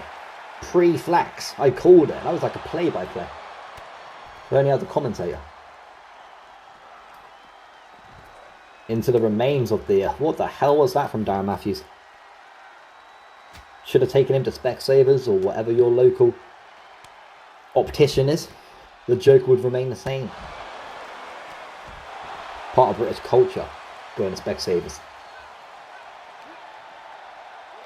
Pre-flex. I called it. That was like a play-by-play. I only had the commentator. Into the remains of the... what the hell was that from Darren Matthews? Should have taken him to Specsavers or whatever your local optician is. The joke would remain the same. Part of British culture, going to Specsavers.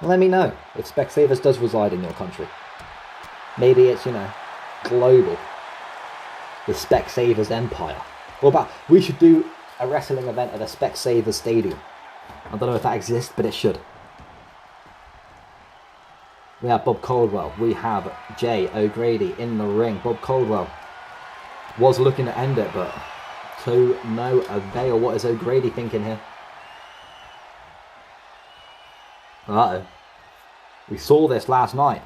Let me know if Specsavers does reside in your country. Maybe it's, you know, global. The Specsavers empire. What about, we should do a wrestling event at the Specsavers Stadium. I don't know if that exists, but it should. We have Bob Caldwell. We have Jay O'Grady in the ring. Bob Caldwell was looking to end it, but to no avail. What is O'Grady thinking here? Uh-oh. We saw this last night.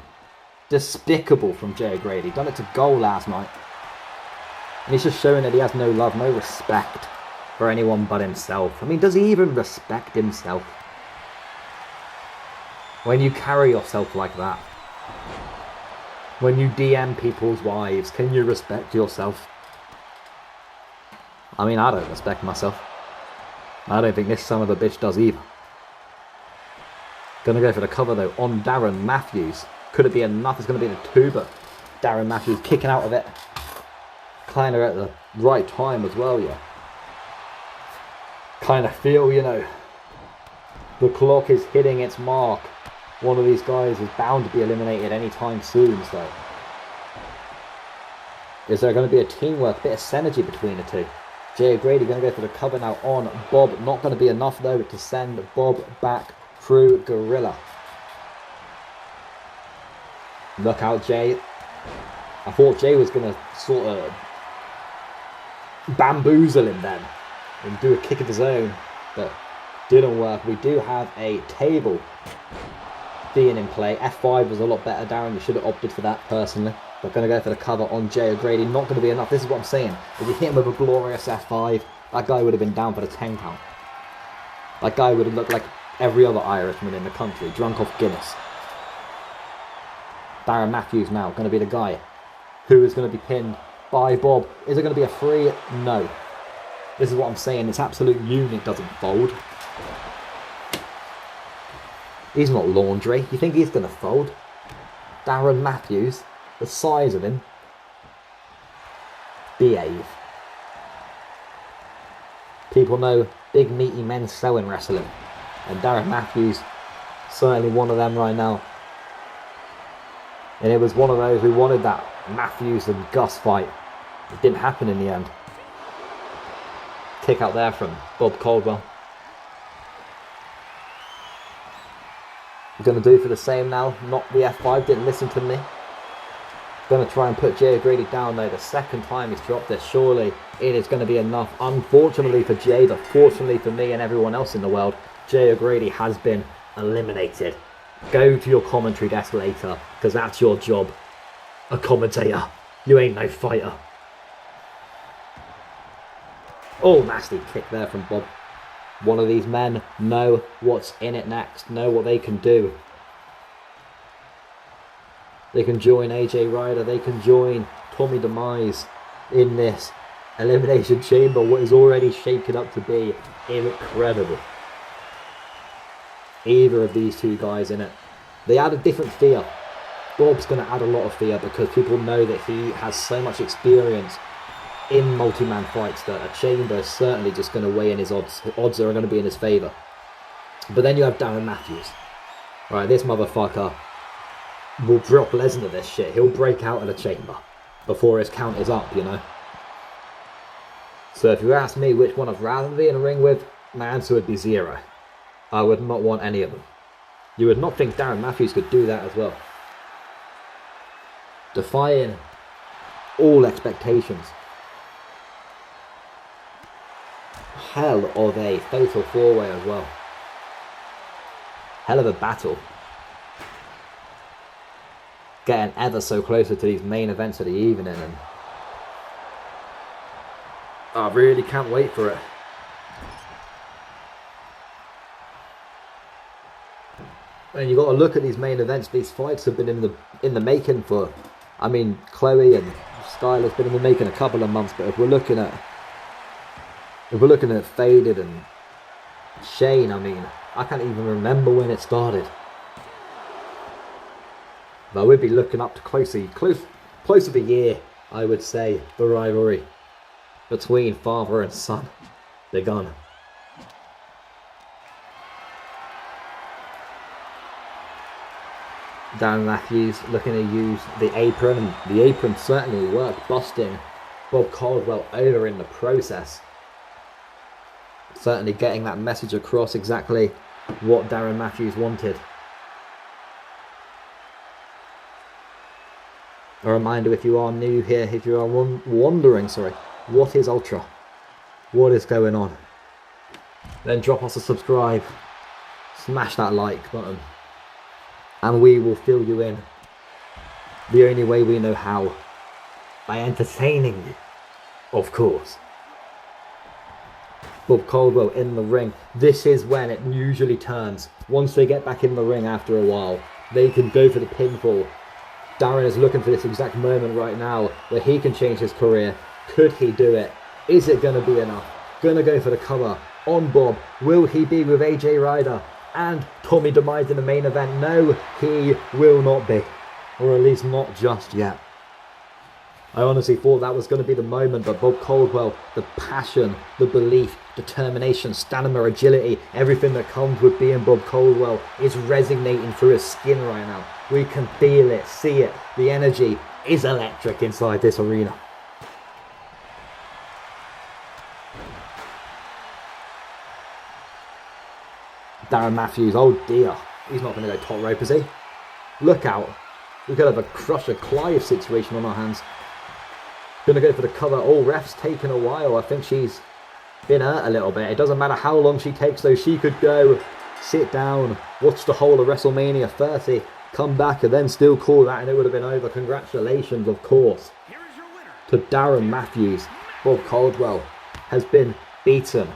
Despicable from Jay O'Grady. Done it to goal last night. And he's just showing that he has no love, no respect for anyone but himself. I mean, does he even respect himself? When you carry yourself like that. When you DM people's wives, can you respect yourself? I mean, I don't respect myself. I don't think this son of a bitch does either. Gonna go for the cover though on Darren Matthews. Could it be enough? It's gonna be the 2, but Darren Matthews kicking out of it. Kind of at the right time as well, yeah. Kind of feel, you know, the clock is hitting its mark. One of these guys is bound to be eliminated anytime soon, so. Is there going to be a teamwork, a bit of synergy between the two? Jay O'Grady going to go for the cover now on Bob. Not going to be enough though to send Bob back through Gorilla. Look out, Jay. I thought Jay was going to sort of bamboozle him then and do a kick of his own, but didn't work. We do have a table being in play. F5 was a lot better, Darren. You should have opted for that personally. But going to go for the cover on Jay O'Grady. Not going to be enough. This is what I'm saying. If you hit him with a glorious F5, that guy would have been down for the 10 count. That guy would have looked like every other Irishman in the country, drunk off Guinness. Darren Matthews now going to be the guy who is going to be pinned by Bob. Is it going to be a 3? No. This is what I'm saying. This absolute unit doesn't fold. He's not laundry. You think he's going to fold? Darren Matthews, the size of him. Behave. People know big meaty men sell in wrestling. And Darren Matthews, certainly one of them right now. And it was one of those who wanted that Matthews and Gus fight. It didn't happen in the end. Kick out there from Bob Caldwell. Going to do for the same now. Not the F5. Didn't listen to me. Going to try and put Jay O'Grady down though. The second time he's dropped this. Surely it is going to be enough. Unfortunately for Jay, but fortunately for me and everyone else in the world, Jay O'Grady has been eliminated. Go to your commentary desk later, because that's your job. A commentator. You ain't no fighter. Oh, nasty kick there from Bob. One of these men know what's in it next. Know what they can do. They can join AJ Ryder. They can join Tommy Demise in this Elimination Chamber. What is already shaken up to be incredible. Either of these two guys in it. They add a different fear. Bob's going to add a lot of fear because people know that he has so much experience in multi-man fights that a chamber is certainly just going to weigh in his odds. Odds are going to be in his favour. But then you have Darren Matthews. Right, this motherfucker will drop Lesnar this shit. He'll break out of the chamber before his count is up, you know. So if you ask me which one I'd rather be in a ring with, my answer would be 0. I would not want any of them. You would not think Darren Matthews could do that as well. Defying all expectations. Hell of a fatal 4-way as well. Hell of a battle. Getting ever so closer to these main events of the evening, and I really can't wait for it. And you got to look at these main events. These fights have been in the making for, I mean, Chloe and Skylar's been in the making a couple of months. But if we're looking at Faded and Shane, I mean, I can't even remember when it started. But we'd be looking up to close of a year, I would say, the rivalry between father and son begun. Darren Matthews looking to use the apron, and the apron certainly worked, busting Bob Caldwell over in the process. Certainly getting that message across exactly what Darren Matthews wanted. A reminder, if you are new here, if you are wondering, what is Ultra? What is going on? Then drop us a subscribe, smash that like button, and we will fill you in the only way we know how, by entertaining you, of course. Bob Caldwell in the ring. This is when it usually turns. Once they get back in the ring after a while, they can go for the pinfall. Darren is looking for this exact moment right now where he can change his career. Could he do it? Is it going to be enough? Going to go for the cover on Bob. Will he be with AJ Ryder and Tommy DeMise in the main event? No, he will not be. Or at least not just yet. I honestly thought that was going to be the moment, but Bob Caldwell, the passion, the belief, determination, stamina, agility, everything that comes with being Bob Caldwell is resonating through his skin right now. We can feel it, see it. The energy is electric inside this arena. Darren Matthews, oh dear. He's not going to go top rope, is he? Look out. We could have a Crusher Clive situation on our hands. Going to go for the cover. Oh, ref's taken a while. I think she's been hurt a little bit. It doesn't matter how long she takes, though. She could go, sit down, watch the whole of WrestleMania 30, come back, and then still call that, and it would have been over. Congratulations, of course, to Darren Matthews. Bob Caldwell has been beaten.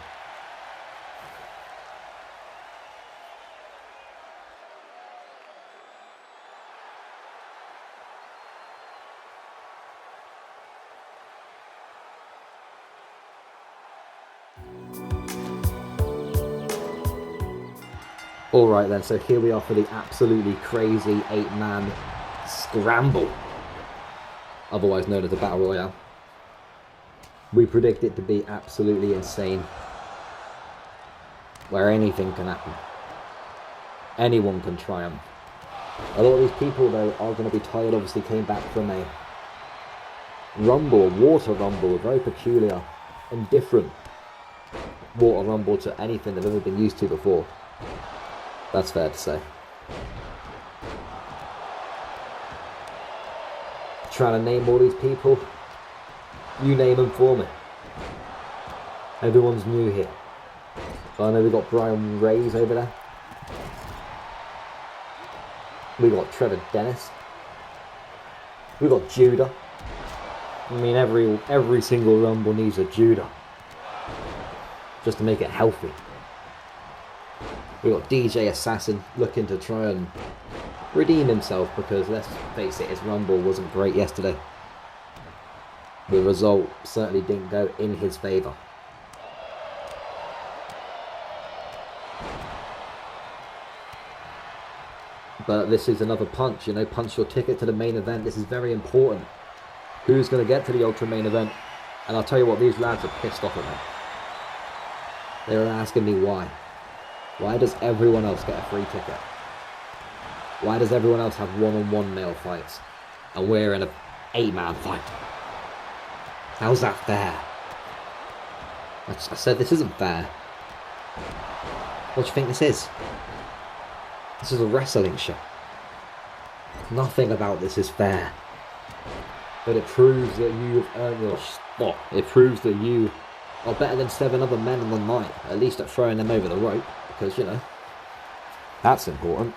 Alright then, so here we are for the absolutely crazy 8-man scramble, otherwise known as the Battle Royale. We predict it to be absolutely insane, where anything can happen. Anyone can triumph. A lot of these people, though, are going to be tired. Obviously came back from a rumble, a water rumble, a very peculiar and different water rumble to anything they've ever been used to before. That's fair to say. Trying to name all these people. You name them for me. Everyone's new here. So I know we've got Brian Reyes over there. We got Trevor Dennis. We got Judah. I mean, every single rumble needs a Judah, just to make it healthy. We got DJ Assassin looking to try and redeem himself, because let's face it, his rumble wasn't great yesterday. The result certainly didn't go in his favour. But this is another punch, you know, punch your ticket to the main event. This is very important. Who's going to get to the Ultra main event? And I'll tell you what, these lads are pissed off at me. They're asking me why. Why does everyone else get a free ticket? Why does everyone else have one-on-one male fights? And we're in an 8-man fight? How's that fair? I said this isn't fair. What do you think this is? This is a wrestling show. Nothing about this is fair. But it proves that you've earned your spot. It proves that you are better than 7 other men on the night. At least at throwing them over the rope. Because, you know, that's important.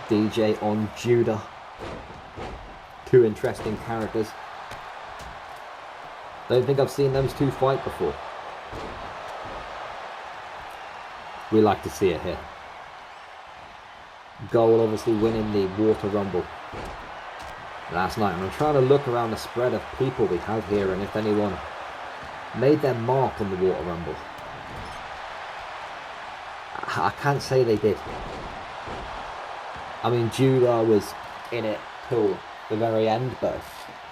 DJ on Judah. Two interesting characters. Don't think I've seen those two fight before. We like to see it here. Goal obviously winning the Water Rumble last night. And I'm trying to look around the spread of people we have here and if anyone made their mark on the Water Rumble. I can't say they did. I mean, Judah was in it till the very end, but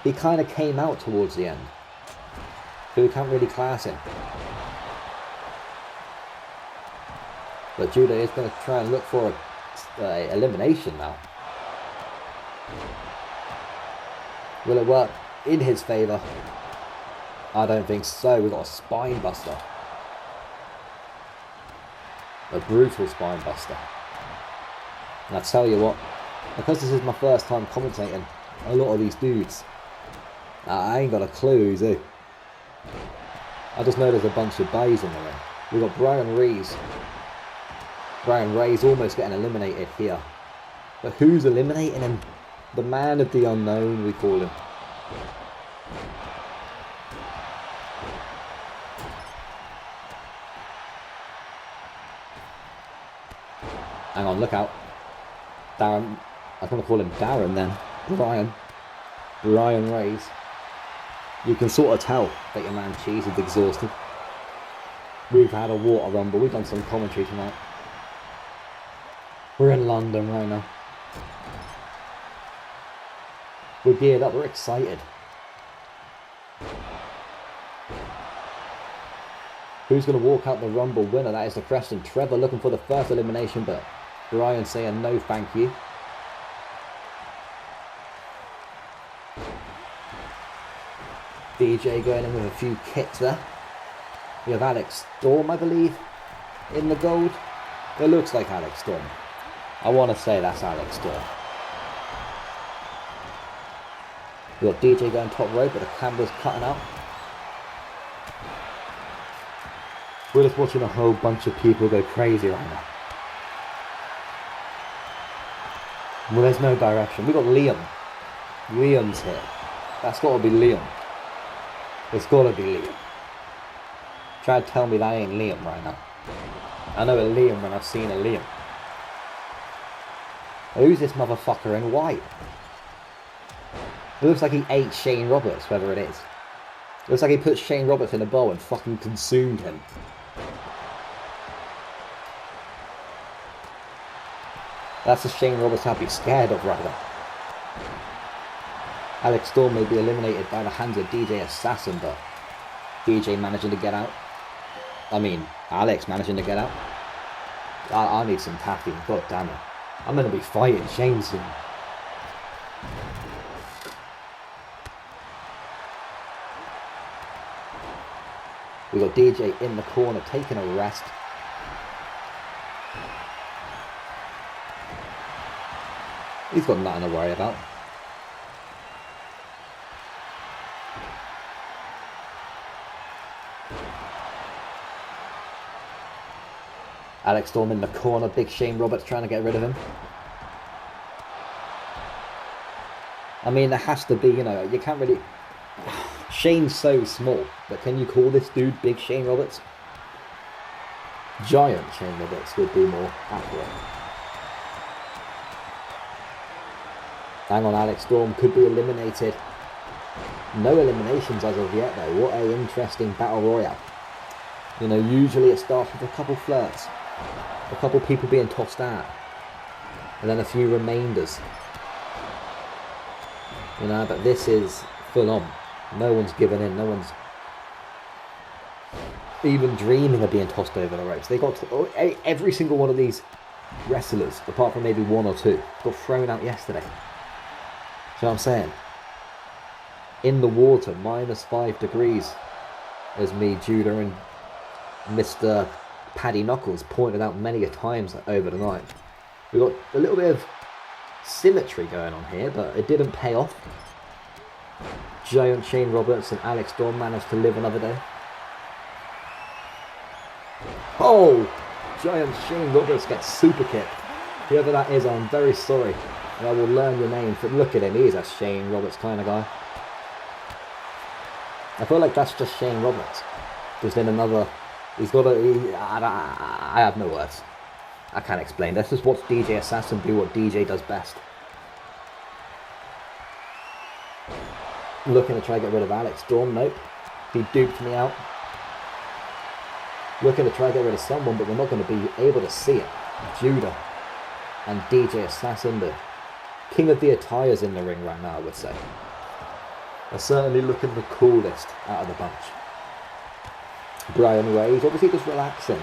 he kind of came out towards the end. So we can't really class him. But Judah is going to try and look for a elimination now. Will it work in his favour? I don't think so. We've got a spine buster. A brutal spine buster. And I tell you what, because this is my first time commentating a lot of these dudes, I ain't got a clue who's who. I just know there's a bunch of bays in the ring. We've got Brian Rees. Brian Rees almost getting eliminated here. But who's eliminating him? The man of the unknown, we call him. Hang on, look out. Darren, I was going to call him Darren then. Brian Rees. You can sort of tell that your man Cheese is exhausted. We've had a Water Rumble. We've done some commentary tonight. We're in London right now. We're geared up. We're excited. Who's going to walk out the Rumble winner? That is the question. Trevor looking for the first elimination, but Brian saying no thank you. DJ going in with a few kicks there. We have Alex Storm, I believe, in the gold. It looks like Alex Storm. I want to say that's Alex Storm. We've got DJ going top rope, but the camera's cutting out. We're just watching a whole bunch of people go crazy right now. Well, there's no direction. We've got Liam. Liam's here. That's got to be Liam. It's got to be Liam. Try to tell me that ain't Liam right now. I know a Liam when I've seen a Liam. Who's this motherfucker in white? It looks like he ate Shane Roberts, whoever it is. It looks like he put Shane Roberts in a bowl and fucking consumed him. That's a Shane Roberts I'd be scared of right now. Alex Storm may be eliminated by the hands of DJ Assassin, but DJ managing to get out. I mean, Alex managing to get out. I need some tapping, god damn it. I'm going to be fighting Shane soon. We've got DJ in the corner taking a rest. He's got nothing to worry about. Alex Storm in the corner, big Shane Roberts trying to get rid of him. I mean, there has to be, you know, you can't really... Shane's so small, but can you call this dude Big Shane Roberts? Giant Shane Roberts would be more accurate. Hang on, Alex Storm could be eliminated. No eliminations as of yet though. What a interesting battle royale. You know, usually it starts with a couple flirts, a couple people being tossed out, and then a few remainders. You know, but this is full on. No one's given in. No one's even dreaming of being tossed over the ropes. They got every single one of these wrestlers, apart from maybe one or two, got thrown out yesterday. You know what I'm saying? In the water, -5 degrees, as me, Judah, and Mr. Paddy Knuckles pointed out many a times over the night. We've got a little bit of symmetry going on here, but it didn't pay off. Giant Shane Roberts and Alex Storm managed to live another day. Oh! Giant Shane Roberts gets super kicked. Whoever that is, I'm very sorry. And I will learn your name. But look at him, he's a Shane Roberts kind of guy. I feel like that's just Shane Roberts. Just in another... I have no words. I can't explain. Let's just watch DJ Assassin do what DJ does best. Looking to try to get rid of Alex Storm. Nope. He duped me out. Looking to try to get rid of someone, but we're not going to be able to see it. Judah and DJ Assassin, the king of the attires in the ring right now, I would say. They're certainly looking the coolest out of the bunch. Brian Ray's obviously just relaxing.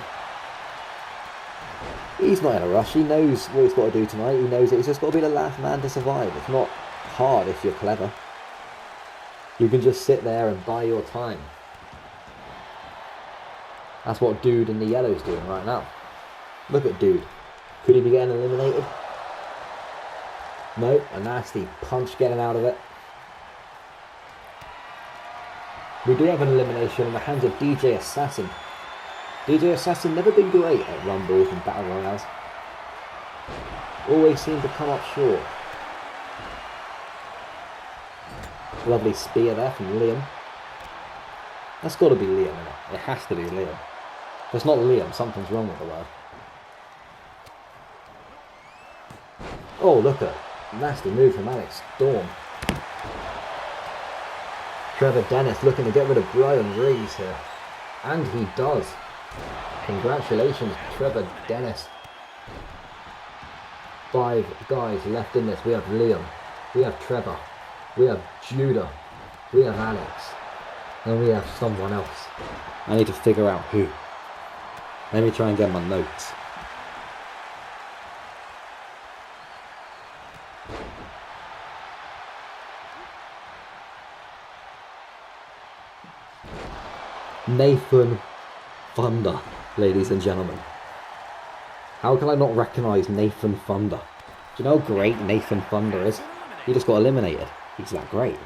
He's not in a rush. He knows what he's got to do tonight. He knows that he's just got to be the last man to survive. It's not hard if you're clever. You can just sit there and buy your time. That's what Dude in the yellow's doing right now. Look at Dude. Could he be getting eliminated? No, a nasty punch getting out of it. We do have an elimination in the hands of DJ Assassin. DJ Assassin never been great at Rumbles and Battle Royales. Always seemed to come up short. Lovely spear there from Liam. That's got to be Liam, isn't it? It has to be Liam. If it's not Liam, something's wrong with the world. Oh, look at nasty move from Alex Storm. Trevor Dennis looking to get rid of Brian Reeves here. And he does. Congratulations, Trevor Dennis. 5 guys left in this. We have Liam. We have Trevor. We have Judah. We have Alex. And we have someone else. I need to figure out who. Let me try and get my notes. Nathan Thunder, ladies and gentlemen. How can I not recognise Nathan Thunder? Do you know how great Nathan Thunder is? He just got eliminated. He's that great.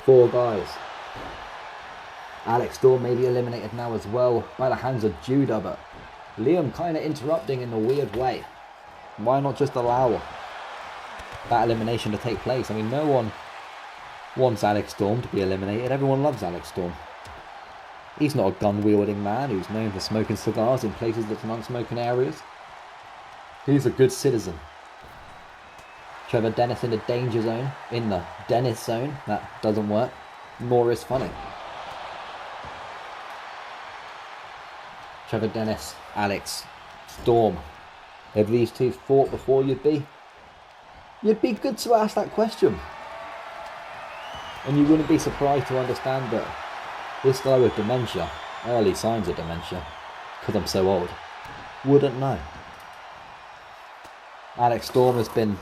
4 guys. Alex Storm may be eliminated now as well by the hands of Judah, but Liam kind of interrupting in a weird way. Why not just allow that elimination to take place? I mean, no one wants Alex Storm to be eliminated. Everyone loves Alex Storm. He's not a gun-wielding man who's known for smoking cigars in places that's non-smoking areas. He's a good citizen. Trevor Dennis in the danger zone, in the Dennis zone. That doesn't work, nor is funny. Trevor Dennis, Alex Storm. If these two fought before, you'd be good to ask that question. And you wouldn't be surprised to understand that this guy with dementia, early signs of dementia, because I'm so old, wouldn't know. Alex Storm has been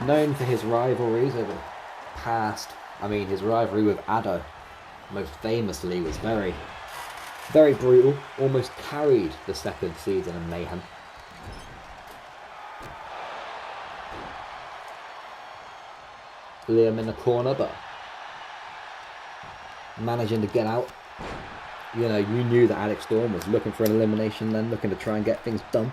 known for his rivalries over the past. I mean, his rivalry with Addo, most famously, was very, very brutal. Almost carried the second season of Mayhem. Liam in the corner, but managing to get out. You know, you knew that Alex Storm was looking for an elimination then, looking to try and get things done.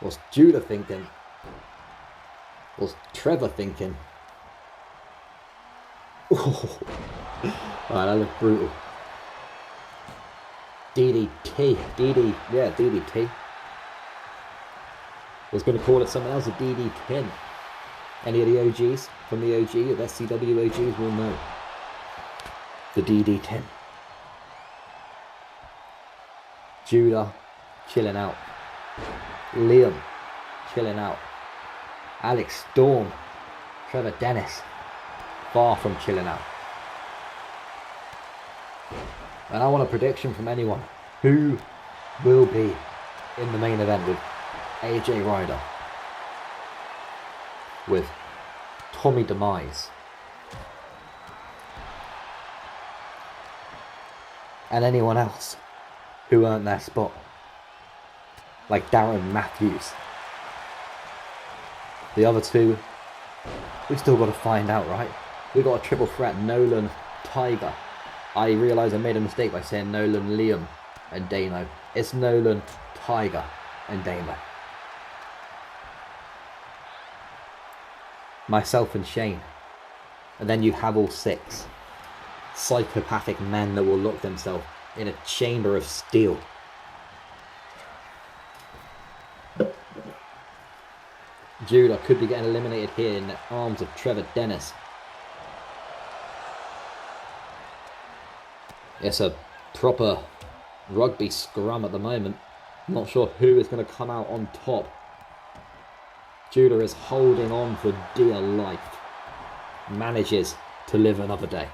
What's Judah thinking? What's Trevor thinking? Oh. Right, that looked brutal. DDT. DDT. I was going to call it something else, a DD10. Any of the OGs from the OG of SCW OGs will know. The DD10. Judah chilling out. Liam chilling out. Alex Storm. Trevor Dennis. Far from chilling out. And I want a prediction from anyone. Who will be in the main event with AJ Ryder, with Tommy Demise, and anyone else who earned their spot, like Darren Matthews. The other two, we still got to find out, right? We got a triple threat, Nolan, Tiger. I realise I made a mistake by saying Nolan, Liam, and Dano. It's Nolan, Tiger and Damo. Myself and Shane. And then you have all 6 psychopathic men that will lock themselves in a chamber of steel. Judah could be getting eliminated here in the arms of Trevor Dennis. It's a proper rugby scrum at the moment. Not sure who is going to come out on top. Judah is holding on for dear life. Manages to live another day.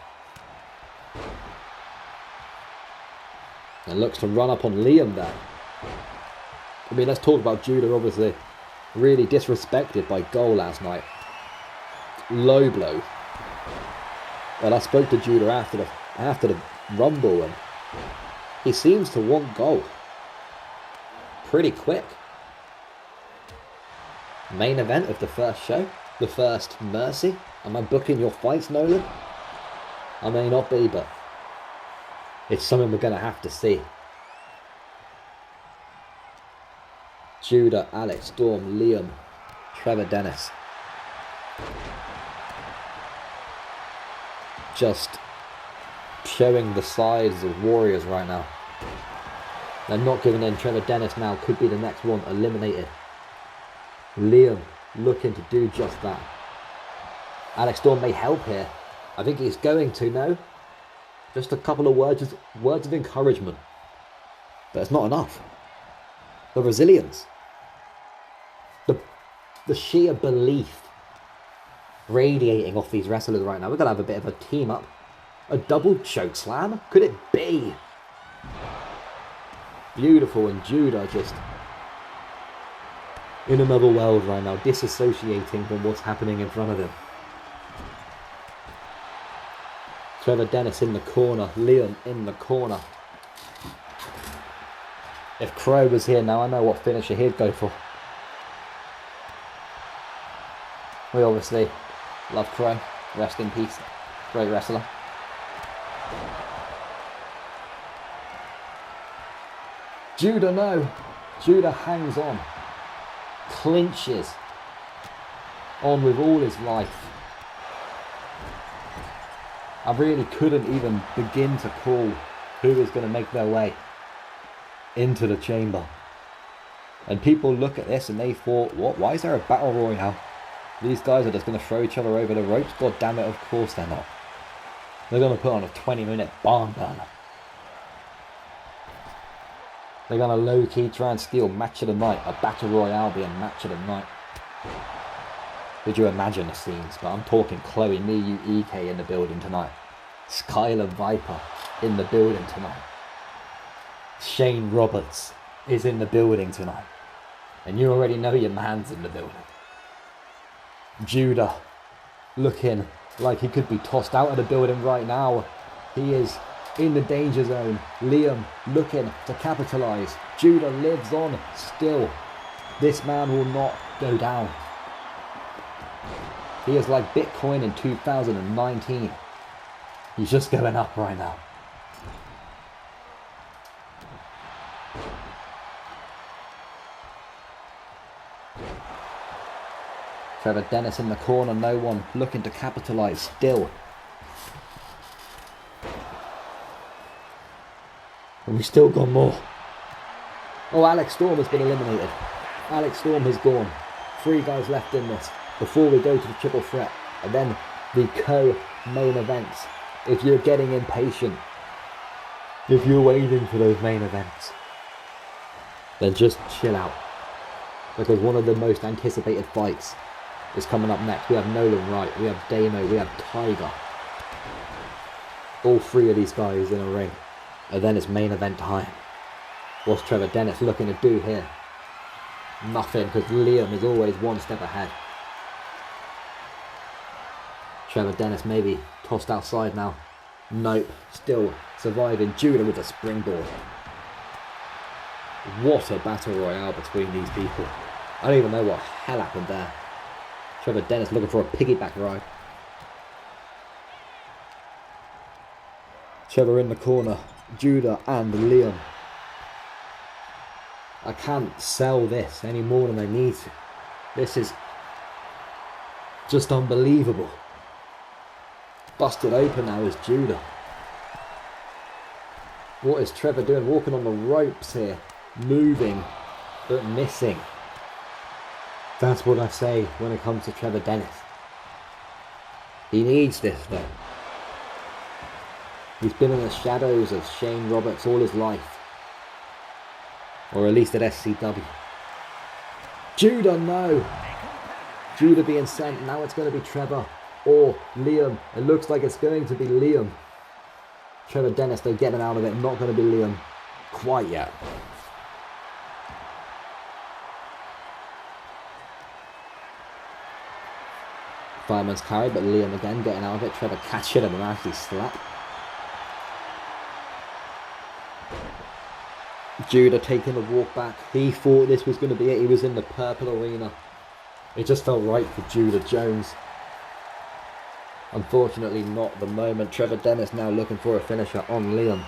And looks to run up on Liam there. I mean, let's talk about Judah, obviously. Really disrespected by goal last night. Low blow. Well, I spoke to Judah after the rumble, and he seems to want goal. Pretty quick. Main event of the first show. The first Mercy. Am I booking your fights, Nolan? I may not be, but it's something we're going to have to see. Judah, Alex Storm, Liam, Trevor Dennis. Just showing the size of warriors right now. They're not giving in. Trevor Dennis now could be the next one eliminated. Liam looking to do just that. Alex Storm may help here. I think he's going to, no? Just a couple of words of encouragement. But it's not enough. The resilience. The sheer belief radiating off these wrestlers right now. We're going to have a bit of a team up. A double choke slam? Could it be? Beautiful, and Judah just in another world right now, disassociating from what's happening in front of him. Trevor Dennis in the corner, Liam in the corner. If Crow was here now, I know what finisher he'd go for. We obviously love Crow. Rest in peace. Great wrestler. Judah, no. Judah hangs on. Clinches on with all his life. I really couldn't even begin to call who is going to make their way into the chamber. And people look at this and they thought, what? Why is there a battle royale? These guys are just going to throw each other over the ropes? God damn it, of course they're not. They're going to put on a 20-minute barn burner. They're going to low-key try and steal match of the night. A battle royale being match of the night. Could you imagine the scenes? But I'm talking Chloe, Miyu, EK in the building tonight. Skylar Viper in the building tonight. Shane Roberts is in the building tonight. And you already know your man's in the building. Judah looking like he could be tossed out of the building right now. He is in the danger zone. Liam looking to capitalise. Judah lives on still. This man will not go down. He is like Bitcoin in 2019. He's just going up right now. Trevor Dennis in the corner, no one looking to capitalise still. And we still got more. Oh, Alex Storm has been eliminated. Alex Storm has gone. 3 guys left in this before we go to the triple threat. And then the co-main events. If you're getting impatient, if you're waiting for those main events, then just chill out. Because one of the most anticipated fights is coming up next. We have Nolan Wright, we have Damo, we have Tiger. All 3 of these guys in a ring. And then it's main event time. What's Trevor Dennis looking to do here? Nothing, because Liam is always one step ahead. Trevor Dennis maybe tossed outside now. Nope, still surviving. Judah with a springboard. What a battle royale between these people. I don't even know what hell happened there. Trevor Dennis looking for a piggyback ride. Trevor in the corner. Judah and Liam. I can't sell this any more than I need to. This is just unbelievable. Busted open now is Judah. What is Trevor doing? Walking on the ropes here. Moving, but missing. That's what I say when it comes to Trevor Dennis. He needs this though. He's been in the shadows of Shane Roberts all his life. Or at least at SCW. Judah, no! Judah being sent. Now it's going to be Trevor or Liam. It looks like it's going to be Liam. Trevor Dennis, they're getting out of it. Not going to be Liam quite yet. Fireman's carry, but Liam again getting out of it. Trevor catching him and actually slap. Judah taking the walk back. He thought this was going to be it. He was in the purple arena. It just felt right for Judah Jones. Unfortunately not the moment. Trevor Dennis now looking for a finisher on Liam.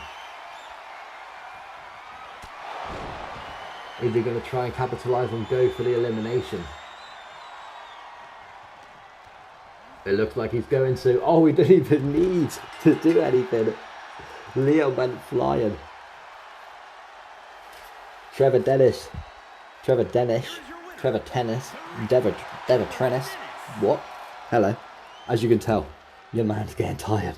Is he going to try and capitalise and go for the elimination? It looks like he's going to. Oh, he didn't even need to do anything. Liam went flying. Trevor Tennis. What? Hello. As you can tell, your man's getting tired.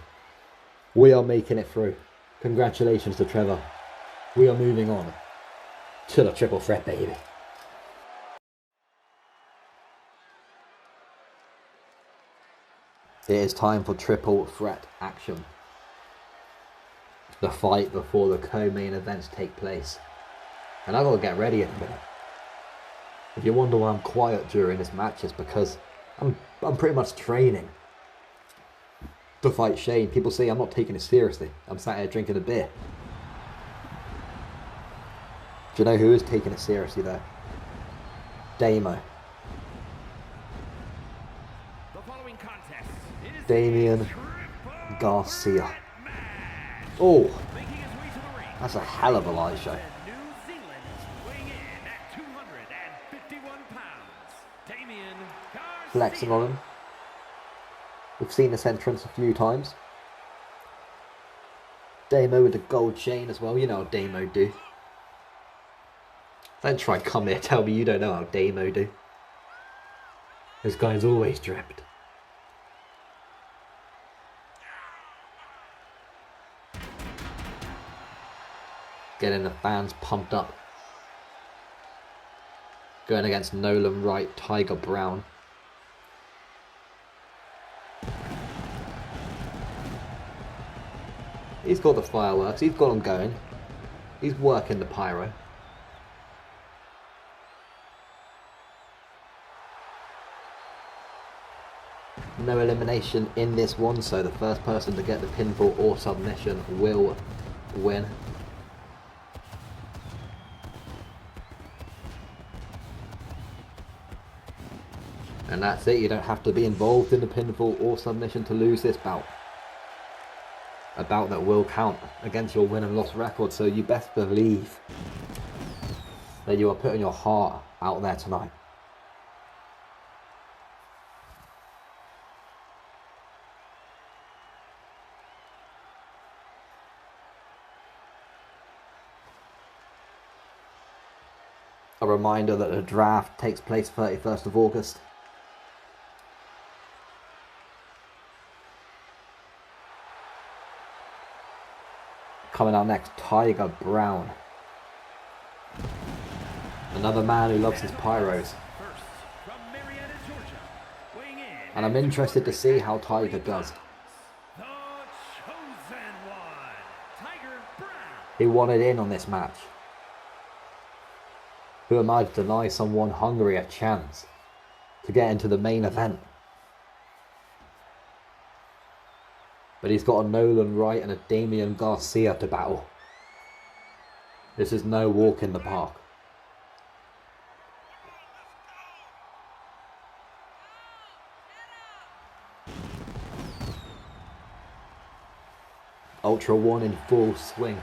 We are making it through. Congratulations to Trevor. We are moving on to the triple threat, baby. It is time for triple threat action. The fight before the co-main events take place. And I've got to get ready in a minute. If you wonder why I'm quiet during this match, it's because I'm pretty much training to fight Shane. People say I'm not taking it seriously. I'm sat here drinking a beer. Do you know who is taking it seriously though? Damo. Damian Garcia. Oh, that's a hell of a live show. Flexing on him. We've seen this entrance a few times. Damo with the gold chain as well. You know how Damo do. Don't try and come here tell me you don't know how Damo do. This guy's always dripped. Getting the fans pumped up. Going against Nolan Wright, Tiger Brown. He's got the fireworks, he's got them going. He's working the pyro. No elimination in this one, so the first person to get the pinfall or submission will win. And that's it, you don't have to be involved in the pinfall or submission to lose this bout. A bout that will count against your win and loss record, so you best believe that you are putting your heart out there tonight. A reminder that the draft takes place 31st of August. Coming out next, Tiger Brown. Another man who loves his pyros. And I'm interested to see how Tiger does. He wanted in on this match. Who am I to deny someone hungry a chance to get into the main event? But he's got a Nolan Wright and a Damian Garcia to battle. This is no walk in the park. Ultra One in full swing.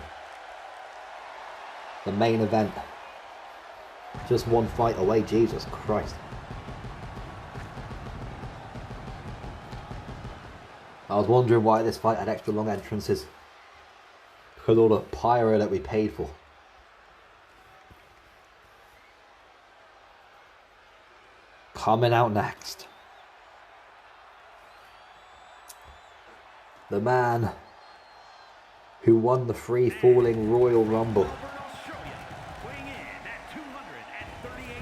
The main event Just one fight away, Jesus Christ. I was wondering why this fight had extra long entrances. Because all the pyro that we paid for. Coming out next. The man who won the free-falling Royal Rumble.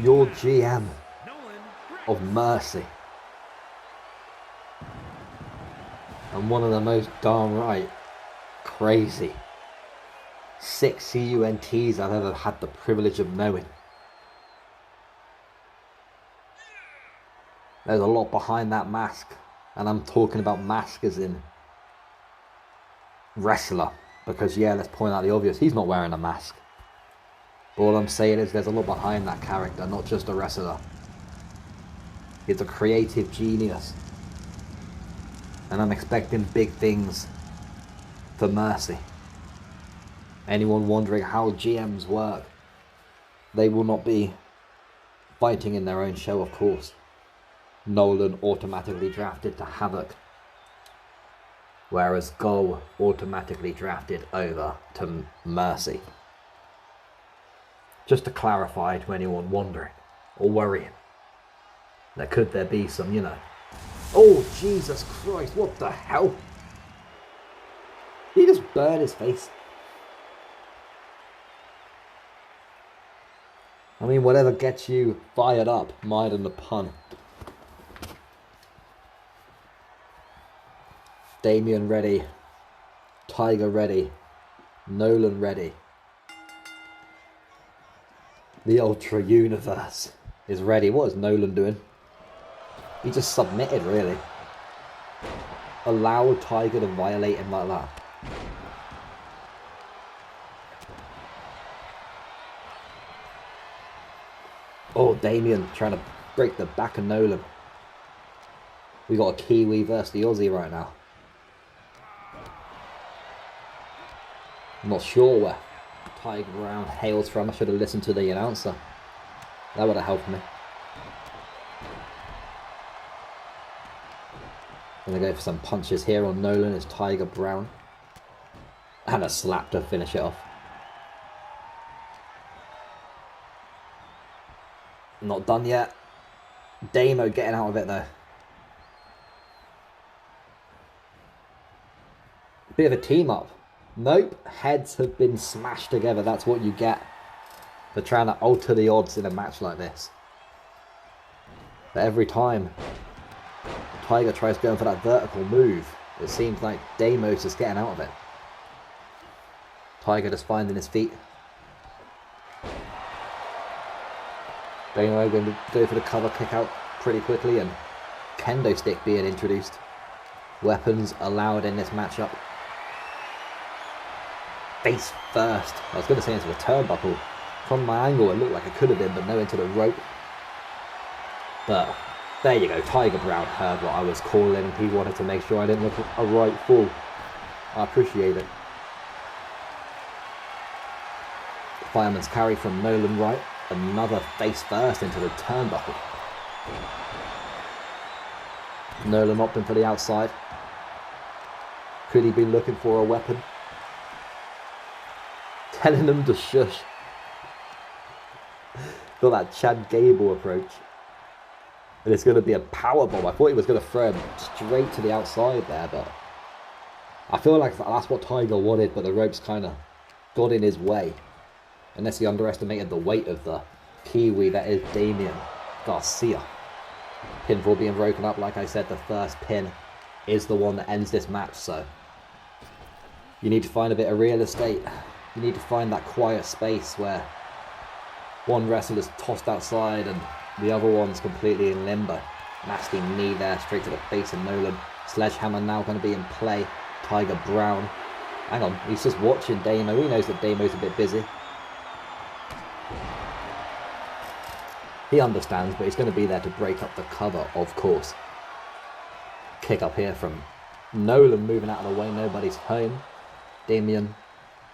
Your GM of Mercy. And one of the most darn right crazy 6 CUNTs I've ever had the privilege of knowing. There's a lot behind that mask, and I'm talking about mask as in wrestler, because yeah, let's point out the obvious, he's not wearing a mask. All I'm saying is there's a lot behind that character, not just a wrestler. He's a creative genius. And I'm expecting big things for Mercy. Anyone wondering how GMs work, they will not be fighting in their own show, of course. Nolan automatically drafted to Havoc, whereas Gull automatically drafted over to Mercy. Just to clarify to anyone wondering or worrying, could there be some, oh Jesus Christ, what the hell? He just burned his face. I mean, whatever gets you fired up, mind the pun. Damien ready, Tiger ready, Nolan ready. The Ultra Universe is ready. What is Nolan doing? He just submitted, really. Allowed Tiger to violate him like that. Oh, Damien trying to break the back of Nolan. We got a Kiwi versus the Aussie right now. I'm not sure where Tiger Brown hails from. I should have listened to the announcer. That would have helped me. Gonna go for some punches here on Nolan as Tiger Brown. And a slap to finish it off. Not done yet. Damo getting out of it though. Bit of a team up. Nope, heads have been smashed together. That's what you get for trying to alter the odds in a match like this. But every time Tiger tries going for that vertical move, it seems like Damo's just getting out of it. Tiger just finding his feet. Damo going to go for the cover kick out pretty quickly, and kendo stick being introduced. Weapons allowed in this matchup. Face first. I was going to say into the turnbuckle. From my angle, it looked like it could have been, but no, into the rope. But there you go. Tiger Brown heard what I was calling. He wanted to make sure I didn't look a right fool. I appreciate it. Fireman's carry from Nolan right. Another face first into the turnbuckle. Nolan opting for the outside. Could he be looking for a weapon? Telling them to shush. Got that Chad Gable approach. And it's going to be a powerbomb. I thought he was going to throw him straight to the outside there, but I feel like that's what Tiger wanted, but the ropes kind of got in his way. Unless he underestimated the weight of the Kiwi that is Damien Garcia. Pinfall being broken up. Like I said, the first pin is the one that ends this match, so you need to find a bit of real estate. You need to find that quiet space where one wrestler's tossed outside and the other one's completely in limbo. Nasty knee there, straight to the face of Nolan. Sledgehammer now going to be in play. Tiger Brown. Hang on, he's just watching Damo. He knows that Damo's a bit busy. He understands, but he's going to be there to break up the cover, of course. Kick up here from Nolan, moving out of the way. Nobody's home. Damien.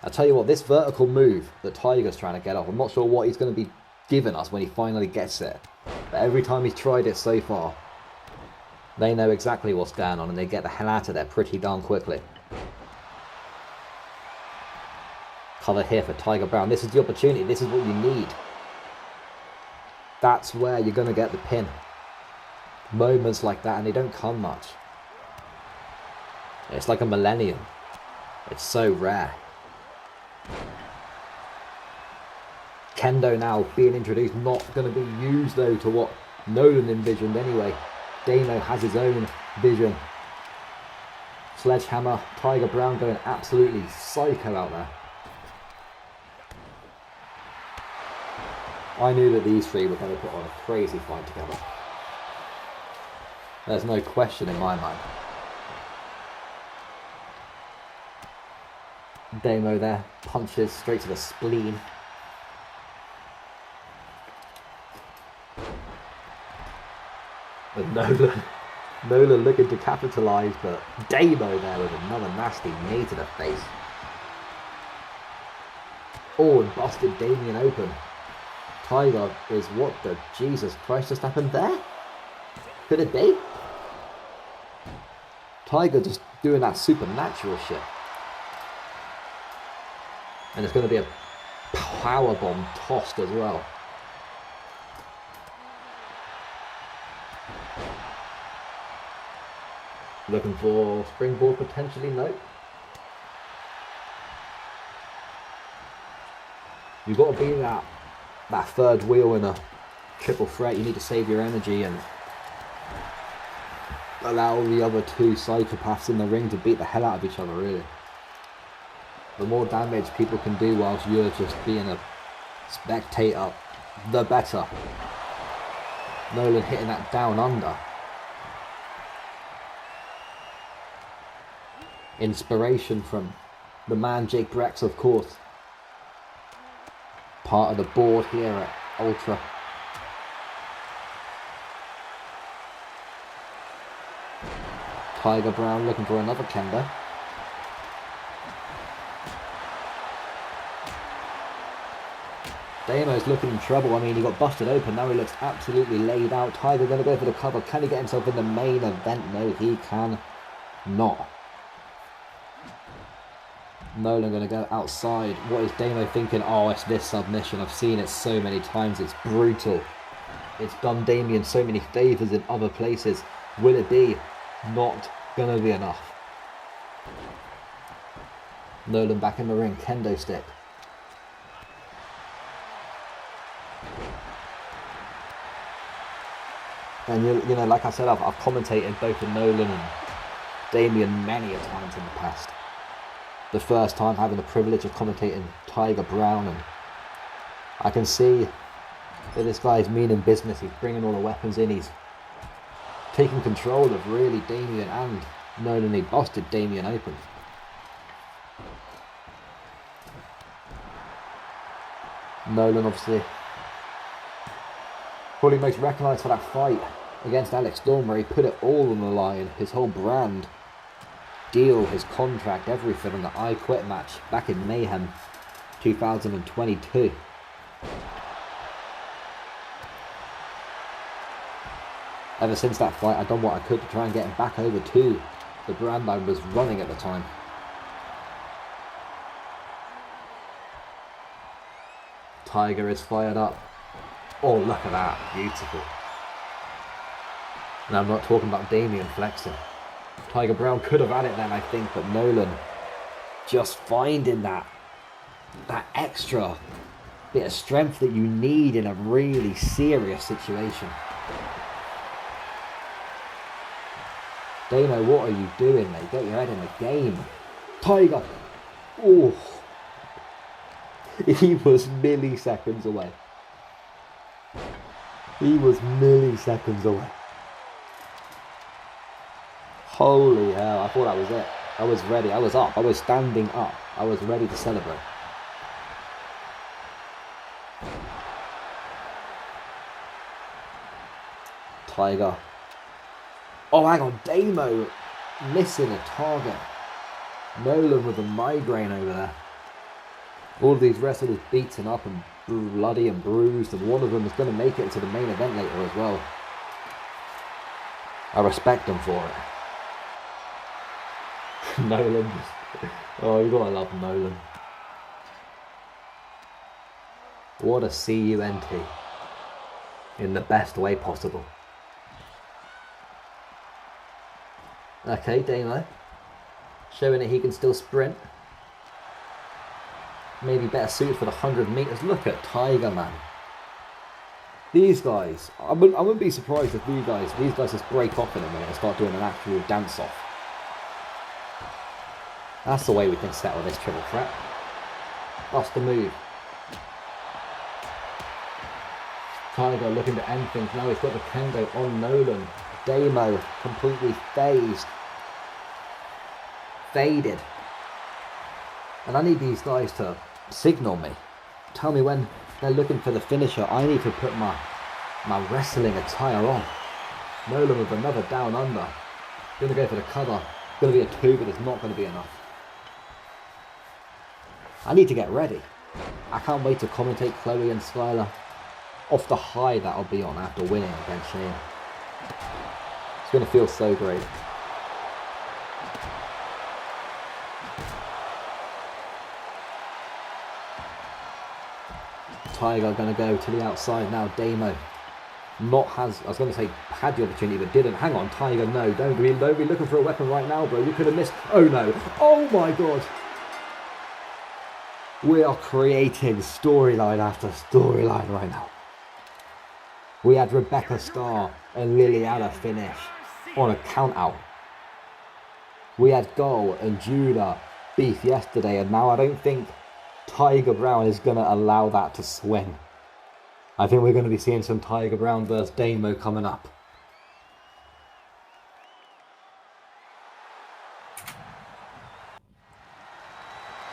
I'll tell you what, this vertical move that Tiger's trying to get off, I'm not sure what he's going to be given us when he finally gets it. But every time he's tried it so far, they know exactly what's going on and they get the hell out of there pretty darn quickly. Cover here for Tiger Brown. This is the opportunity. This is what you need. That's where you're going to get the pin. Moments like that, and they don't come much. It's like a millennium. It's so rare. Kendo now being introduced, not going to be used though to what Nolan envisioned anyway. Damo has his own vision. Sledgehammer, Tiger Brown going absolutely psycho out there. I knew that these three were going to put on a crazy fight together. There's no question in my mind. Damo there, punches straight to the spleen. But Nolan looking to capitalise, but Damo there with another nasty knee to the face. Oh, and busted Damien open. Tiger is, what the Jesus Christ just happened there? Could it be? Tiger just doing that supernatural shit. And it's going to be a powerbomb tossed as well. Looking for springboard potentially, no. You've got to be that third wheel in a triple threat. You need to save your energy and allow the other two psychopaths in the ring to beat the hell out of each other, really. The more damage people can do whilst you're just being a spectator, the better. Nolan hitting that down under. Inspiration from the man Jake Brex, of course. Part of the board here at Ultra. Tiger Brown looking for another kendo. Damo's looking in trouble. I mean, he got busted open. Now he looks absolutely laid out. Tiger going to go for the cover. Can he get himself in the main event? No, he can not. Nolan going to go outside. What is Damo thinking? Oh, it's this submission. I've seen it so many times. It's brutal. It's done Damien so many favours in other places. Will it be? Not going to be enough. Nolan back in the ring. Kendo stick. And you know, like I said, I've commentated both with Nolan and Damien many a times in the past. The first time having the privilege of commentating Tiger Brown, and I can see that this guy's meaning business. He's bringing all the weapons in. He's taking control of really Damien and Nolan. He busted Damien open. Nolan obviously probably most recognised for that fight against Alex Storm, where he put it all on the line. His whole brand, deal, his contract, everything on the I Quit match back in Mayhem 2022. Ever since that fight, I've done what I could to try and get him back over to the brand I was running at the time. Tiger is fired up. Oh, look at that. Beautiful. And I'm not talking about Damien flexing. Tiger Brown could have had it then, I think, but Nolan just finding that extra bit of strength that you need in a really serious situation. Damo, what are you doing, mate? Get your head in the game. Tiger. Oh. He was milliseconds away. He was milliseconds away. Holy hell, I thought that was it. I was ready, I was up, I was standing up. I was ready to celebrate. Tiger. Oh, hang on, Damo missing a target. Nolan with a migraine over there. All of these wrestlers beaten up and bloody and bruised, and one of them is going to make it into the main event later as well. I respect them for it. Nolan. Oh, you gotta love Nolan. What a CUNT. In the best way possible. Okay, Damo. Showing that he can still sprint. Maybe better suited for the 100 meters. Look at Tiger, man. These guys, I wouldn't be surprised if these guys just break off in a minute and start doing an actual dance-off. That's the way we can settle this triple threat. That's the move. Tiger looking to end things. Now he's got the kendo on Nolan. Damo completely phased. Faded. And I need these guys to signal me. Tell me when they're looking for the finisher. I need to put my wrestling attire on. Nolan with another down under. Gonna go for the cover. Gonna be a 2, but it's not gonna be enough. I need to get ready. I can't wait to commentate Chloe and Skylar off the high that I'll be on after winning against Shane. It's gonna feel so great. Tiger gonna go to the outside now. Damo I was gonna say had the opportunity but didn't. Hang on, Tiger, no, don't be looking for a weapon right now, bro. You could have missed. Oh no. Oh my god. We are creating storyline after storyline right now. We had Rebecca Starr and Liliana finish on a count out. We had Goal and Judah beef yesterday, and now I don't think Tiger Brown is going to allow that to swing. I think we're going to be seeing some Tiger Brown versus Damo coming up.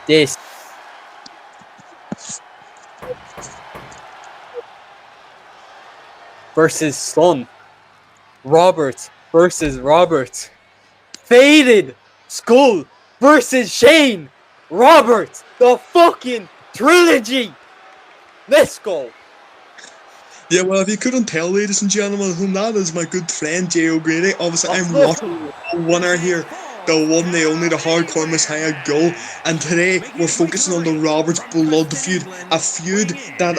This versus Son. Robert versus Robert. Faded Skull versus Shane. Robert, the fucking trilogy. Let's go. Yeah, well, if you couldn't tell, ladies and gentlemen, whom that is my good friend Jay O'Grady. Obviously, I'm watching the winner here, the one, the only, the hardcore Messiah Go. And today, we're focusing on the Roberts Blood feud, a feud that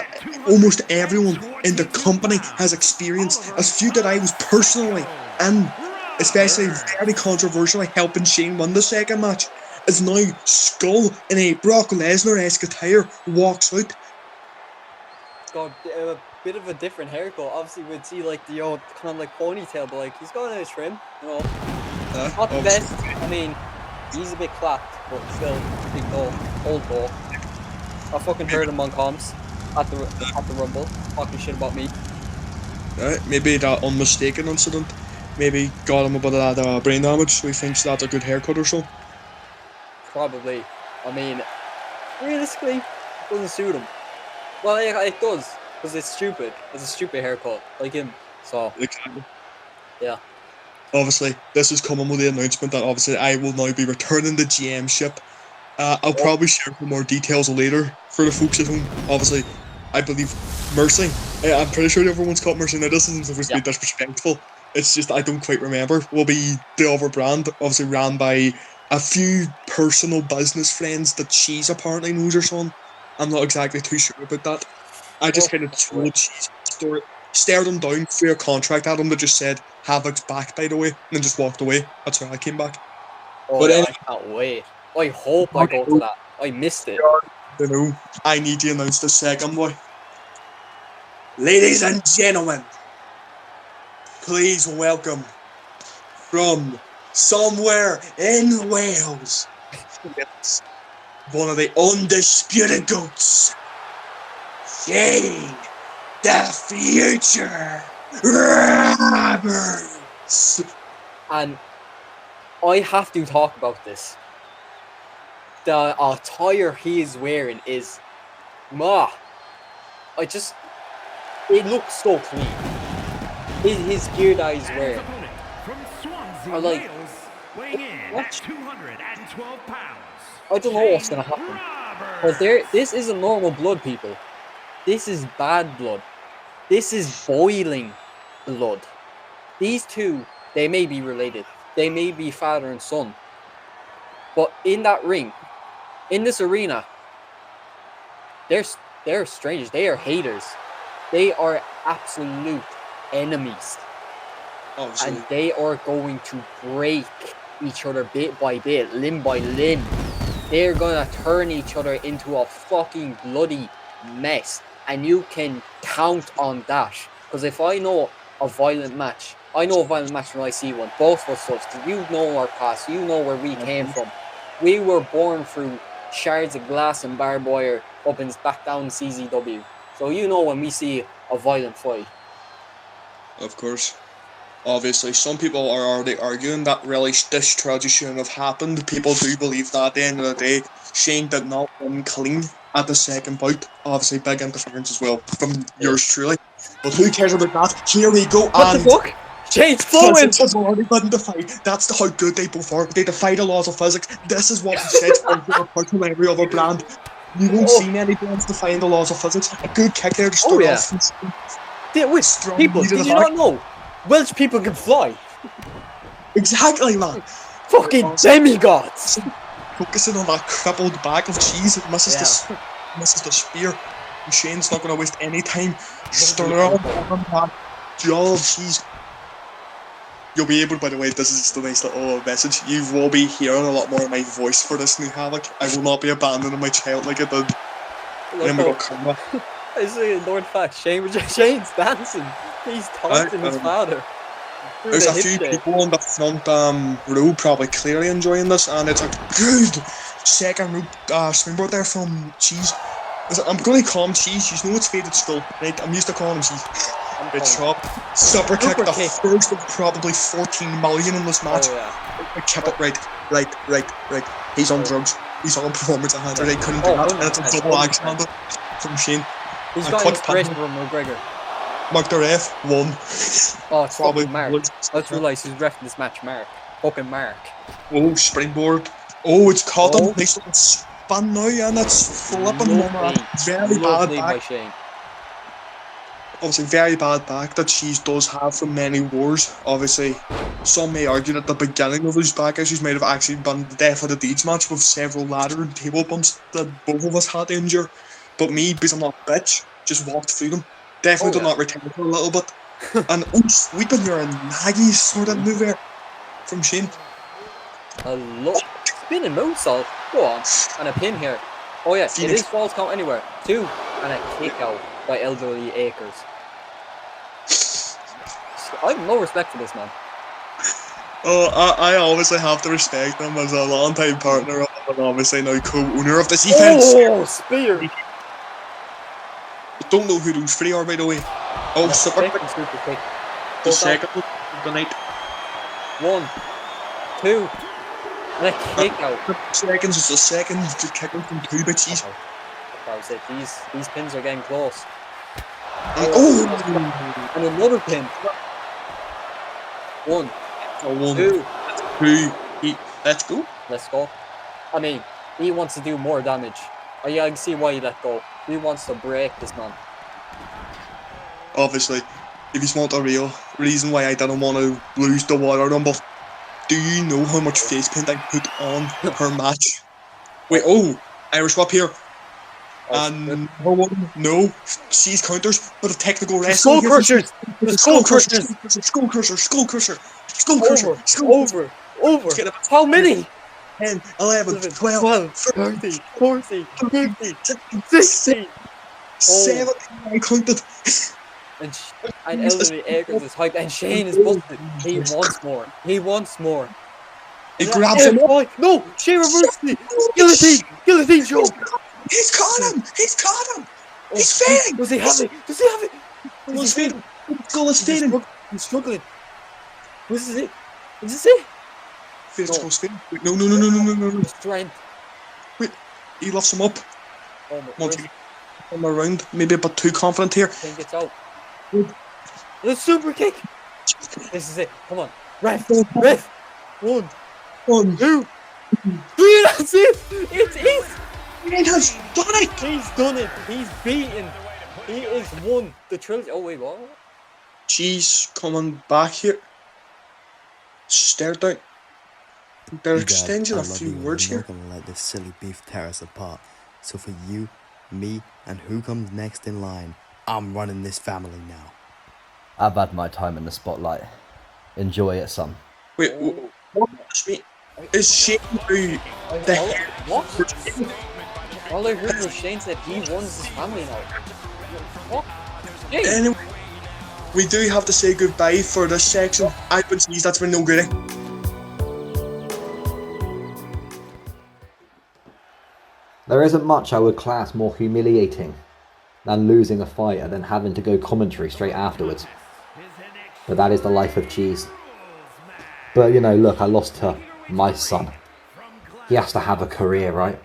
almost everyone in the company has experienced, a feud that I was personally, and especially very controversially, helping Shane win the second match. As now Skull in a Brock Lesnar-esque attire walks out. Got a bit of a different haircut. Obviously, we'd see like the old kind of like ponytail, but like he's got a nice trim. You know, not the best. I mean, he's a bit clapped, but still big ball, old ball. I fucking heard him on comms at the Rumble talking shit about me. Maybe that unmistaken incident maybe got him a bit of that brain damage, so he thinks that's a good haircut or so. Probably. I mean, realistically, it doesn't suit him. Well, it does, because it's stupid. It's a stupid haircut, like him. So, Exactly. Yeah. Obviously, this is coming with the announcement that obviously I will now be returning the GM-ship. I'll probably share some more details later for the folks at home. Obviously, I believe Mercy. I'm pretty sure everyone's called Mercy. Now, this isn't supposed to be disrespectful. It's just I don't quite remember. Will be the other brand, obviously ran by a few personal business friends that she's apparently knows her son. I'm not exactly too sure about that. I just kind of told she's story, stared him down, threw a contract at him that just said Havoc's back, by the way, and then just walked away. That's how I came back. Oh, But yeah, anyway, I can't wait. I hope I go to that. I missed it. you know, I need to announce the second boy. Ladies and gentlemen, please welcome from somewhere in Wales, one of the undisputed goats, Shane the Future Roberts. And I have to talk about this. The attire he is wearing is it looks so clean. His gear that he's wearing. From Swansea, I like- Wales, weighing in What? at 212 pounds. I don't know what's gonna happen. But this isn't normal blood, people. This is bad blood. This is boiling blood. These two, they may be related. They may be father and son. But in that ring, in this arena, they're strangers. They are haters. They are absolute enemies. Obviously. And they are going to break each other bit by bit, limb by limb. They're going to turn each other into a fucking bloody mess. And you can count on that. Because if I know a violent match, I know a violent match when I see one. Both of us such. You know our past. You know where we came from. We were born through shards of glass and barbed wire up and back down CZW. So you know when we see a violent fight. Of course. Obviously, some people are already arguing that really this tragedy shouldn't have happened. People do believe that at the end of the day, Shane did not win clean at the second bout. Obviously, big interference as well from yours truly. But who cares about that? Here we go. What and the fuck? Shane's flowing! Physics has already been defied. That's how good they both are. They defy the laws of physics. This is what sets Ultimate apart from every other brand. You won't see many brands defying the laws of physics. A good kick there to start yeah. off. Wait, Strong people, knee to did the you back. not know? Welsh people can fly. Exactly, man. Fucking demigods. Focusing on that crippled back of cheese, it misses the spear. And Shane's not going to waste any time. Stir on that jaw of cheese. You'll be able, by the way, this is just a nice little message. You will be hearing a lot more of my voice for this new Havoc. I will not be abandoning my child like I did. Then we got Karma. I see Lord Fact. Shane's dancing. He's taunting his father. Through There's the a hip few shake. people on the front row probably clearly enjoying this, and it's a good second row springboard there from Cheese. I'm going to call him Cheese. You know it's faded skull. Right? I'm used to calling him Cheese. It's top. Super kick, the first of probably 14 million in this match. Oh, yeah. Kept it right. He's on drugs. He's on performance enhancer. They couldn't do that. And it's a double axe handle from Shane. He's And got quick inspiration pattern. from McGregor. Mark the ref, won. Oh, it's Probably fucking Mark. would. I just realised who's ref in this match, Mark. Fucking Mark. Oh, springboard. Oh, it's caught Oh. him. Nice little spin now, and it's flipping him on Lovely. that very bad Lovely by back. Shane. Obviously, very bad back that Cheese does have from many wars. Obviously, some may argue that the beginning of his back issues might have actually been the death of the Deeds match with several ladder and table bumps that both of us had to endure. But me, because I'm not a bitch, just walked through them. Definitely did not return for a little bit. And sweeping your Nagy sort of move there from Shane. A lot. Spinning moonsault. Go on. And a pin here. Oh yeah, Phoenix. it is falls count anywhere. 2. And a kick out by Elderly Akers. I have no respect for this man. Oh, I obviously have to respect him as a long-time partner and obviously now co-owner of this defense. Oh, spear! Don't know who those three are, by the way. Oh, super quick. Super quick. The second one, good night. 1, 2, and a kick out. Seconds is the second kick out from 2 by Cheese. That was it. These pins are getting close. Oh! And another pin. 1, 1, 2. 2, let's go. Let's go. I mean, he wants to do more damage. I can see why he let go. He wants to break this man. Obviously, if you want a real reason why I didn't want to lose the Water Rumble, do you know how much face paint I put on per match? Wait, Irish swap here. And no, Cheese counters, but a technical wrestling. Skull crushers! The skull crushers! Skull crusher, skull crusher, Over! How many? 10, 11, 12, 30, 40, 50, 60! 7, I counted. And Elderly Akers is hyped, and Shane is busted. He wants more. He wants more. He grabs him up. No! Shane reversed me! Guillotine choke! He's caught him! He's caught him! He's Oh, fading! Does he have it? Does he have it? He's fading! Skull is fading! He's struggling. This is it. Is this it? Faded, skull's fading. Wait, no. Strength. He lifts him up. Oh my Once god. again, come around. Maybe a bit too confident here. Shane gets out. The super kick. This is it. Come on. Ref. 1, 1, 2, 3. That's it. It is. Shane has done it! He's done it. He's beaten He is won the trilogy. Oh, wait, what? Jeez, coming back here. Stare down. They're You guys, exchanging I a love few you, and words I'm here. not gonna let this silly beef tear us apart. So for you, me, and who comes next in line, I'm running this family now. I've had my time in the spotlight. Enjoy it, son. Wait, what does me? Is Shane who the hair? What? All I heard was Shane said he wants his family now. What? Shane? Anyway, we do have to say goodbye for this section. I would say that's been no good. There isn't much I would class more humiliating than losing a fight and then having to go commentary straight afterwards. But that is the life of Cheese. But you know, look, I lost to my son. He has to have a career, right?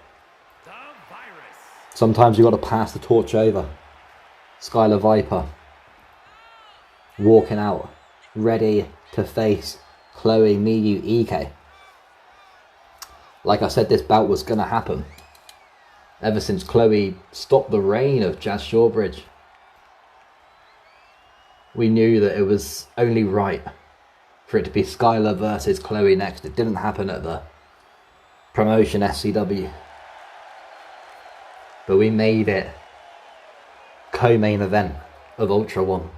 Sometimes you got to pass the torch over. Skylar Viper walking out, ready to face Chloe Miyu Ike. Like I said, this bout was going to happen. Ever since Chloe stopped the reign of Jazz Shawbridge, we knew that it was only right for it to be Skylar versus Chloe next. It didn't happen at the promotion SCW. But we made it co-main event of Ultra One.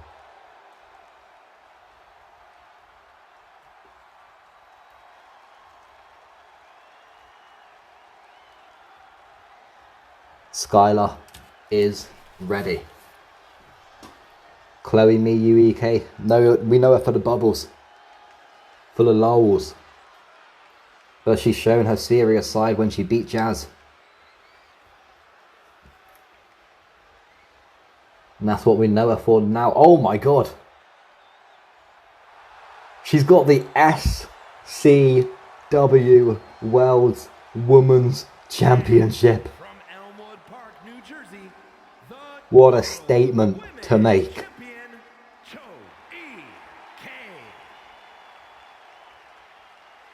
Skylar is ready. Chloe Miyu Ike, no, we know her for the bubbles, full of lols. But she's shown her serious side when she beat Jazz. And that's what we know her for now. Oh my god. She's got the SCW World's Women's Championship. From Elmwood Park, New Jersey, the What a statement to make. champion, Cho E.K.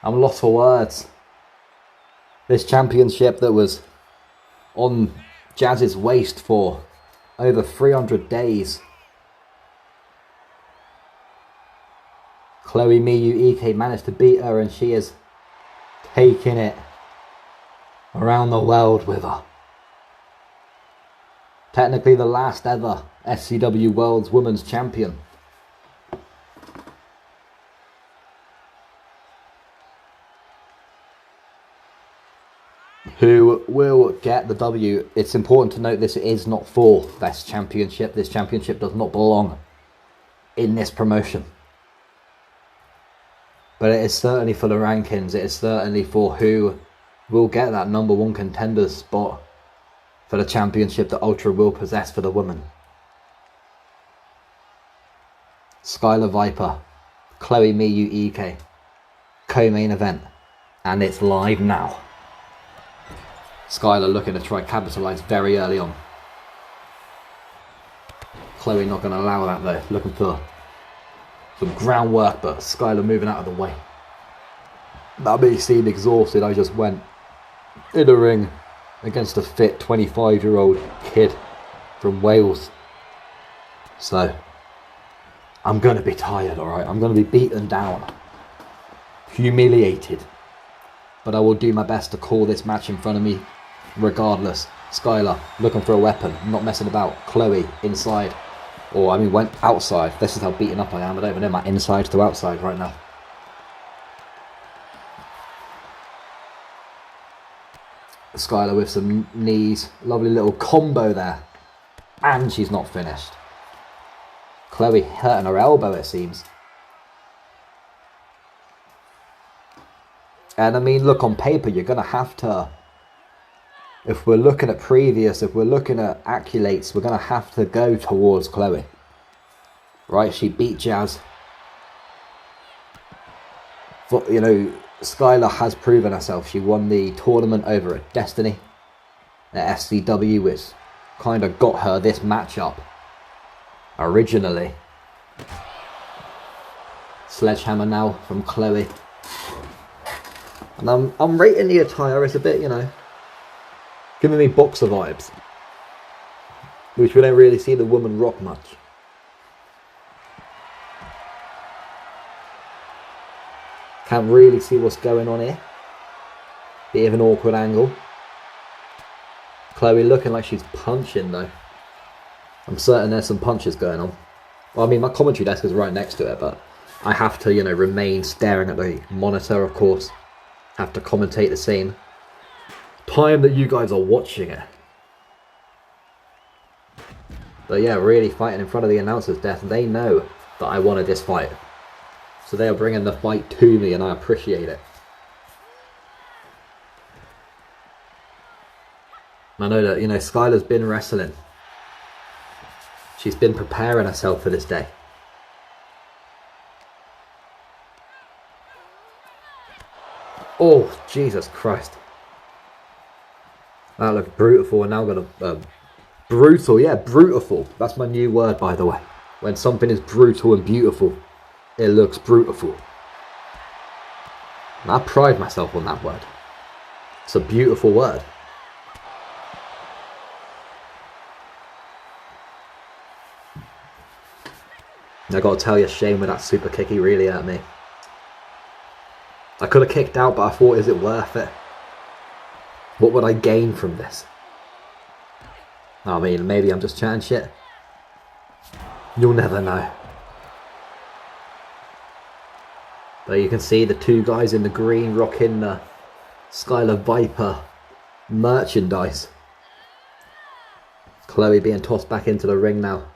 I'm lost for words. This championship that was on Jazz's waist for over 300 days. Chloe Miyu Ike managed to beat her and she is taking it around the world with her. Technically the last ever SCW World's Women's Champion. Who will get the W. It's important to note this is not for this championship. This championship does not belong in this promotion. But it is certainly for the rankings. It is certainly for who will get that number one contender spot for the championship that Ultra will possess for the women. Skylar Viper, Chloe Miyu Ike, co-main event, and it's live now. Skylar looking to try capitalise very early on. Chloe not going to allow that though, looking for some groundwork, but Skylar moving out of the way. That may seem exhausted. I just went in a ring against a fit 25-year-old kid from Wales. So, I'm going to be tired, alright? I'm going to be beaten down. Humiliated. But I will do my best to call this match in front of me regardless. Skylar looking for a weapon, not messing about. Chloe inside. Or, I mean, went outside. This is how beaten up I am. I don't even know my inside to outside right now. Skylar with some knees. Lovely little combo there. And she's not finished. Chloe hurting her elbow, it seems. And I mean, look, on paper, you're going to have to... If we're looking at previous, if we're looking at accolades, we're going to have to go towards Chloe. Right, she beat Jazz. But, you know, Skylar has proven herself. She won the tournament over at Destiny. At SCW, which kind of got her this matchup originally. Sledgehammer now from Chloe. And I'm rating the attire. It's a bit, you know, giving me boxer vibes. which we don't really see the woman rock much. Can't really see what's going on here. Bit of an awkward angle. Chloe looking like she's punching though. I'm certain there's some punches going on. Well, I mean, my commentary desk is right next to it, but I have to, remain staring at the monitor, of course. Have to commentate the same time that you guys are watching it. But yeah, really fighting in front of the announcer's desk. They know that I wanted this fight. So they are bringing the fight to me, and I appreciate it. I know that, Skylar's been wrestling. She's been preparing herself for this day. Oh, Jesus Christ. That looked beautiful, and now got a brutal, yeah, brutal. That's my new word, by the way. When something is brutal and beautiful, it looks beautiful. And I pride myself on that word. It's a beautiful word. I gotta tell you, Shane with that super kick, he really hurt me. I could have kicked out, but I thought, is it worth it? What would I gain from this? I mean, maybe I'm just chatting shit. You'll never know. But you can see the two guys in the green rocking the Skylar Viper merchandise. Chloe being tossed back into the ring now.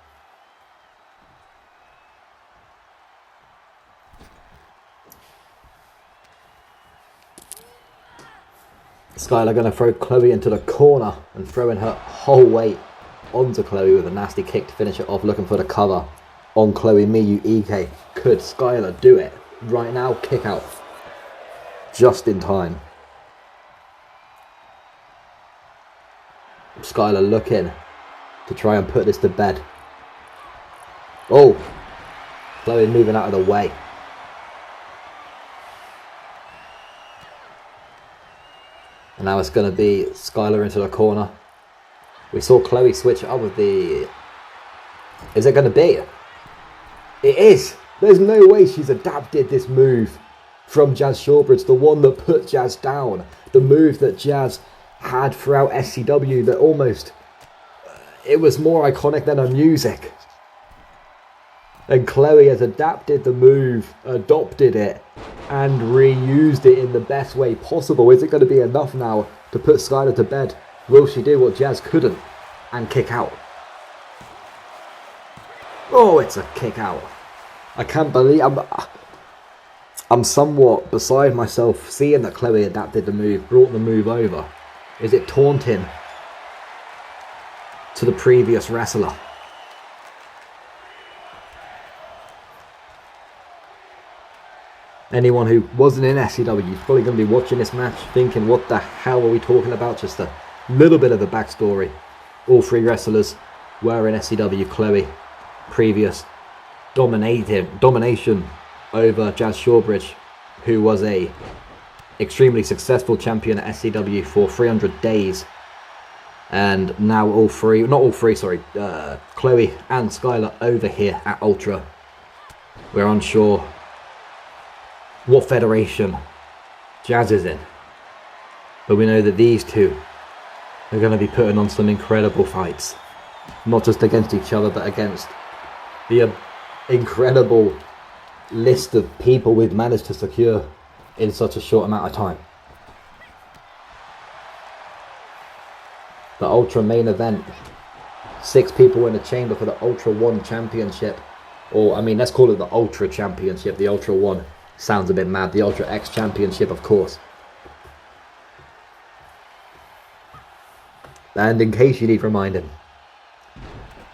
Skylar going to throw Chloe into the corner and throwing her whole weight onto Chloe with a nasty kick to finish it off, looking for the cover on Chloe Miyu Ike. Could Skylar do it right now? Kick out just in time. Skylar looking to try and put this to bed. Oh, Chloe moving out of the way. And now it's going to be Skylar into the corner. We saw Chloe switch up with the... Is it going to be? It is. There's no way she's adapted this move from Jazz Shawbridge, the one that put Jazz down. The move that Jazz had throughout SCW that almost... It was more iconic than her music. And Chloe has adapted the move, adopted it, and reused it in the best way possible. Is it going to be enough now to put Skylar to bed? Will she do what Jazz couldn't and kick out? Oh, it's a kick out. I can't believe... I'm somewhat beside myself seeing that Chloe adapted the move, brought the move over. Is it taunting to the previous wrestler? Anyone who wasn't in SCW is probably going to be watching this match thinking, what the hell are we talking about? Just a little bit of a backstory. All three wrestlers were in SCW. Chloe, previous domination over Jazz Shawbridge, who was a extremely successful champion at SCW for 300 days. And now Chloe and Skylar over here at Ultra. We're unsure what federation Jazz is in, but we know that these two are going to be putting on some incredible fights, not just against each other, but against the incredible list of people we've managed to secure in such a short amount of time. The Ultra main event, 6 people in the chamber for the Ultra 1 Championship, or I mean, let's call it the Ultra Championship. The Ultra 1 sounds a bit mad. The Ultra X Championship, of course. And in case you need reminding,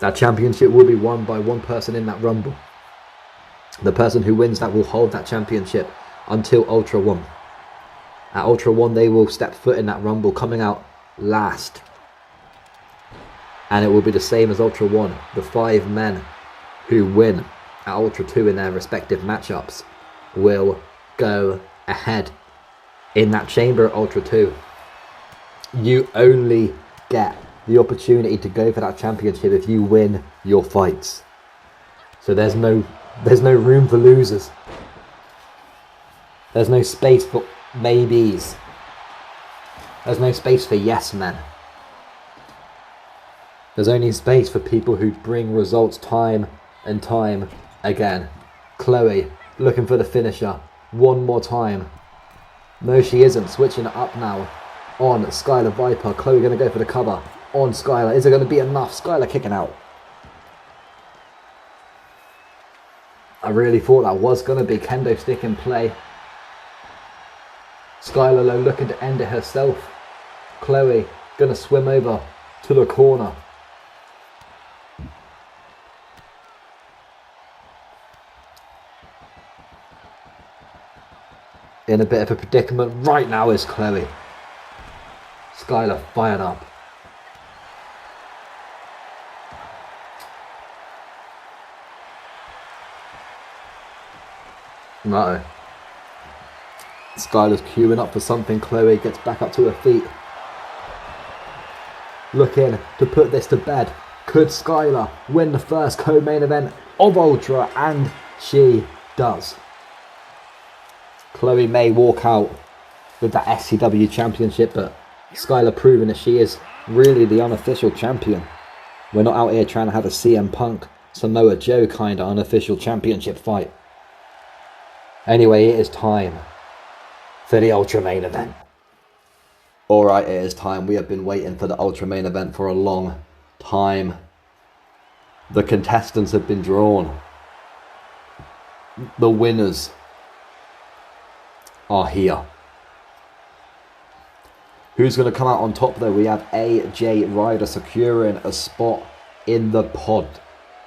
that championship will be won by one person in that Rumble. The person who wins that will hold that championship until Ultra 1. At Ultra 1, they will step foot in that Rumble, coming out last. And it will be the same as Ultra 1. The 5 men who win at Ultra 2 in their respective matchups will go ahead in that chamber at Ultra 2. You only get the opportunity to go for that championship if you win your fights. So there's no room for losers. There's no space for maybes. There's no space for yes men. There's only space for people who bring results time and time again. Chloe looking for the finisher one more time. No, she isn't. Switching it up now on Skylar Viper. Chloe going to go for the cover on Skylar. Is it going to be enough? Skylar kicking out. I really thought that was going to be kendo stick in play. Skylar Lowe looking to end it herself. Chloe going to swim over to the corner. In a bit of a predicament right now is Chloe. Skylar fired up. No. Skylar's queuing up for something. Chloe gets back up to her feet. Looking to put this to bed. Could Skylar win the first co-main event of Ultra? And she does. Chloe may walk out with that SCW championship, but Skylar proving that she is really the unofficial champion. We're not out here trying to have a CM Punk, Samoa Joe kind of unofficial championship fight. Anyway, it is time for the Ultra main event. Alright, it is time. We have been waiting for the Ultra main event for a long time. The contestants have been drawn. The winners are here. Who's going to come out on top though? We have AJ Ryder securing a spot in the pod.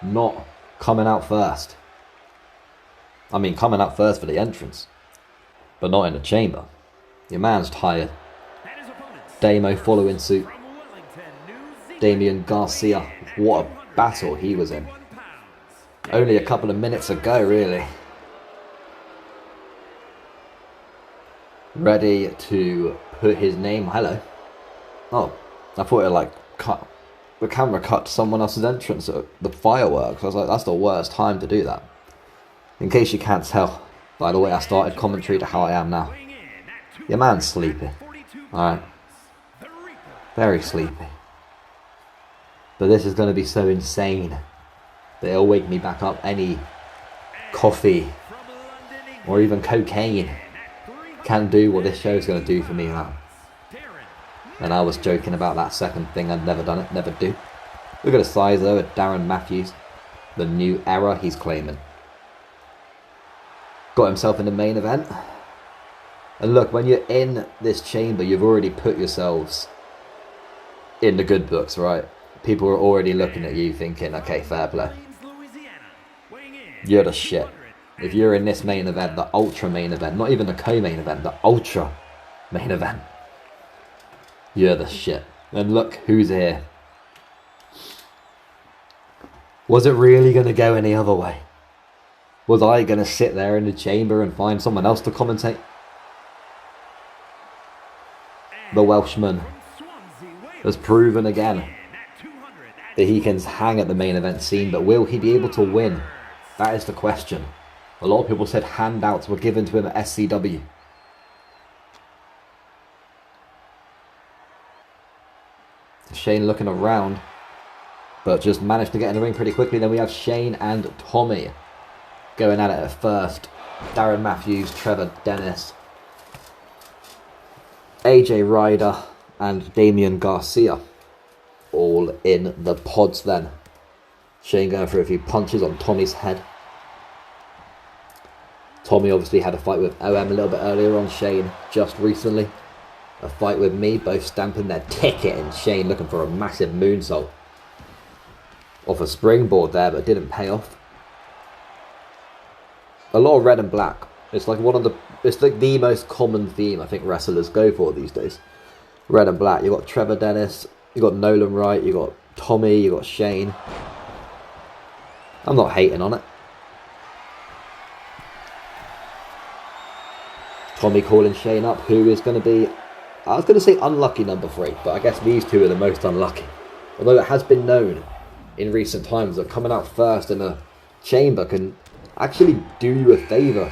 Not coming out first. I mean, coming out first for the entrance, but not in the chamber. Your man's tired. Damo following suit. Damian Garcia. What a battle he was in. Only a couple of minutes ago, really. Ready to put his name. Hello. Oh, I thought it like cut. The camera cut to someone else's entrance at the fireworks. I was like, that's the worst time to do that. In case you can't tell by the way I started commentary to how I am now. Your man's sleepy. Alright. Very sleepy. But this is going to be so insane that it'll wake me back up. Any coffee or even cocaine can't do what this show is going to do for me now. And I was joking about that second thing. I'd never done it. Never do. Look at the size though of Darren Matthews. The new era he's claiming. Got himself in the main event. And look, when you're in this chamber, you've already put yourselves in the good books, right? People are already looking at you thinking, okay, fair play. You're the shit. If you're in this main event, the Ultra main event, not even the co-main event, the Ultra main event, you're the shit. And look who's here. Was it really going to go any other way? Was I going to sit there in the chamber and find someone else to commentate? The Welshman has proven again that he can hang at the main event scene, but will he be able to win? That is the question. A lot of people said handouts were given to him at SCW. Shane looking around, but just managed to get in the ring pretty quickly. Then we have Shane and Tommy going at it at first. Darren Matthews, Trevor Dennis, AJ Ryder and Damian Garcia all in the pods then. Shane going for a few punches on Tommy's head. Tommy obviously had a fight with OM a little bit earlier on. Shane just recently. A fight with me, both stamping their ticket, and Shane looking for a massive moonsault off a springboard there, but didn't pay off. A lot of red and black. It's like it's like the most common theme I think wrestlers go for these days. Red and black. You got Trevor Dennis, you got Nolan Wright, you got Tommy, you got Shane. I'm not hating on it. Tommy calling Shane up, who is going to be, I was going to say unlucky number 3, but I guess these two are the most unlucky. Although it has been known in recent times that coming out first in a chamber can actually do you a favour.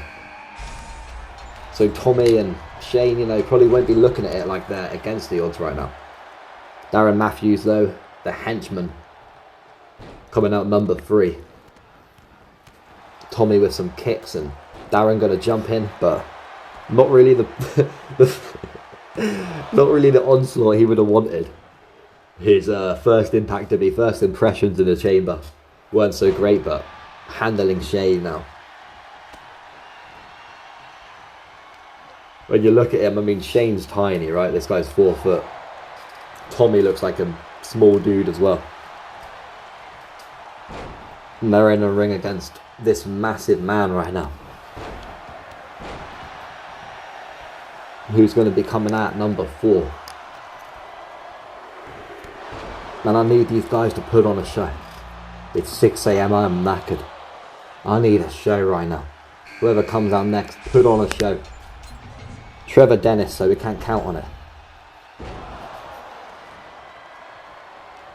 So Tommy and Shane, you know, probably won't be looking at it like they're against the odds right now. Darren Matthews, though, the henchman, coming out number 3. Tommy with some kicks and Darren going to jump in, but not really the not really the onslaught he would have wanted. His first impressions in the chamber weren't so great, but handling Shane now. When you look at him, I mean, Shane's tiny, right? This guy's 4 foot. Tommy looks like a small dude as well. And they're in a ring against this massive man right now. Who's going to be coming out number 4. And I need these guys to put on a show. It's 6 AM, I'm knackered. I need a show right now. Whoever comes out next, put on a show. Trevor Dennis, so we can't count on it.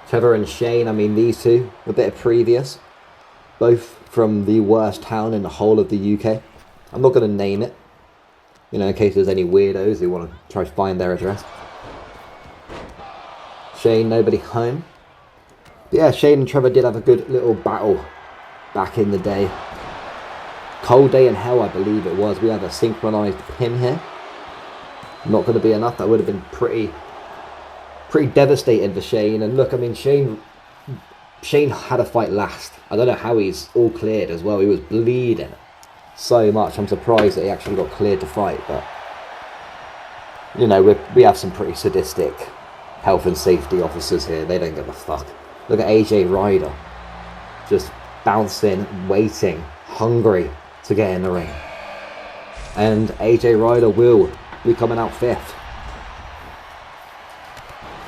Trevor and Shane, I mean, these two, a bit of previous. Both from the worst town in the whole of the UK. I'm not going to name it, you know, in case there's any weirdos who want to try to find their address. Shane, nobody home. But yeah, Shane and Trevor did have a good little battle back in the day. Cold Day in Hell, I believe it was. We have a synchronized pin here. Not going to be enough. That would have been pretty devastating for Shane. And look, I mean, Shane had a fight last. I don't know how he's all cleared as well. He was bleeding so much. I'm surprised that he actually got cleared to fight. But, you know, we have some pretty sadistic health and safety officers here. They don't give a fuck. Look at AJ Ryder. Just bouncing, waiting, hungry to get in the ring. And AJ Ryder will be coming out 5th.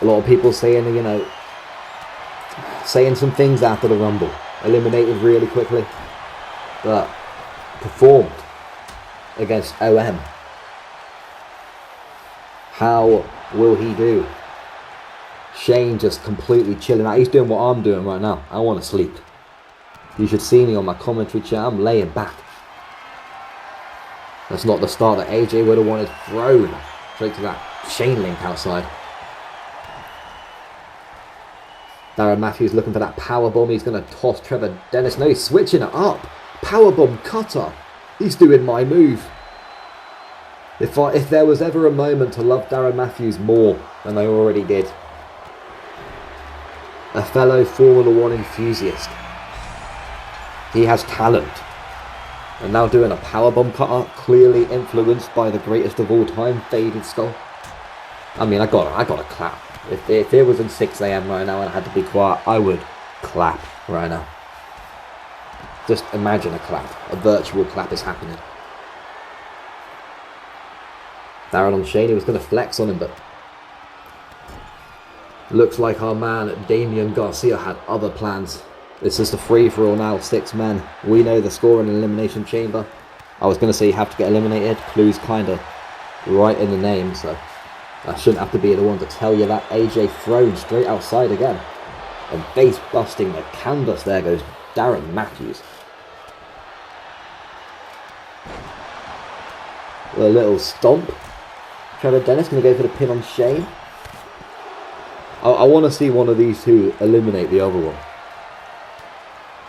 A lot of people saying, you know, saying some things after the Rumble. Eliminated really quickly. But performed against OM. How will he do? Shane just completely chilling out. He's doing what I'm doing right now. I want to sleep. You should see me on my commentary chair. I'm laying back. That's not the start that AJ would have wanted. Thrown straight to that Shane link outside. Darren Matthews looking for that powerbomb. He's going to toss Trevor Dennis. No, he's switching it up. Powerbomb cutter. He's doing my move. If there was ever a moment to love Darren Matthews more than I already did. A fellow Formula 1 enthusiast. He has talent. And now doing a powerbomb cutter, clearly influenced by the greatest of all time, Faded Skull. I mean, I gotta clap. If it was in 6 AM right now and I had to be quiet, I would clap right now. Just imagine a clap. A virtual clap is happening. Darren on Shane, he was going to flex on him, but looks like our man Damian Garcia had other plans. It's just a free-for-all now, 6 men. We know the score in the Elimination Chamber. I was going to say you have to get eliminated. Clue's kind of right in the name, so I shouldn't have to be the one to tell you that. AJ thrown straight outside again. And base busting the canvas. There goes Darren Matthews. A little stomp. Trevor Dennis going to go for the pin on Shane. I want to see one of these two eliminate the other one.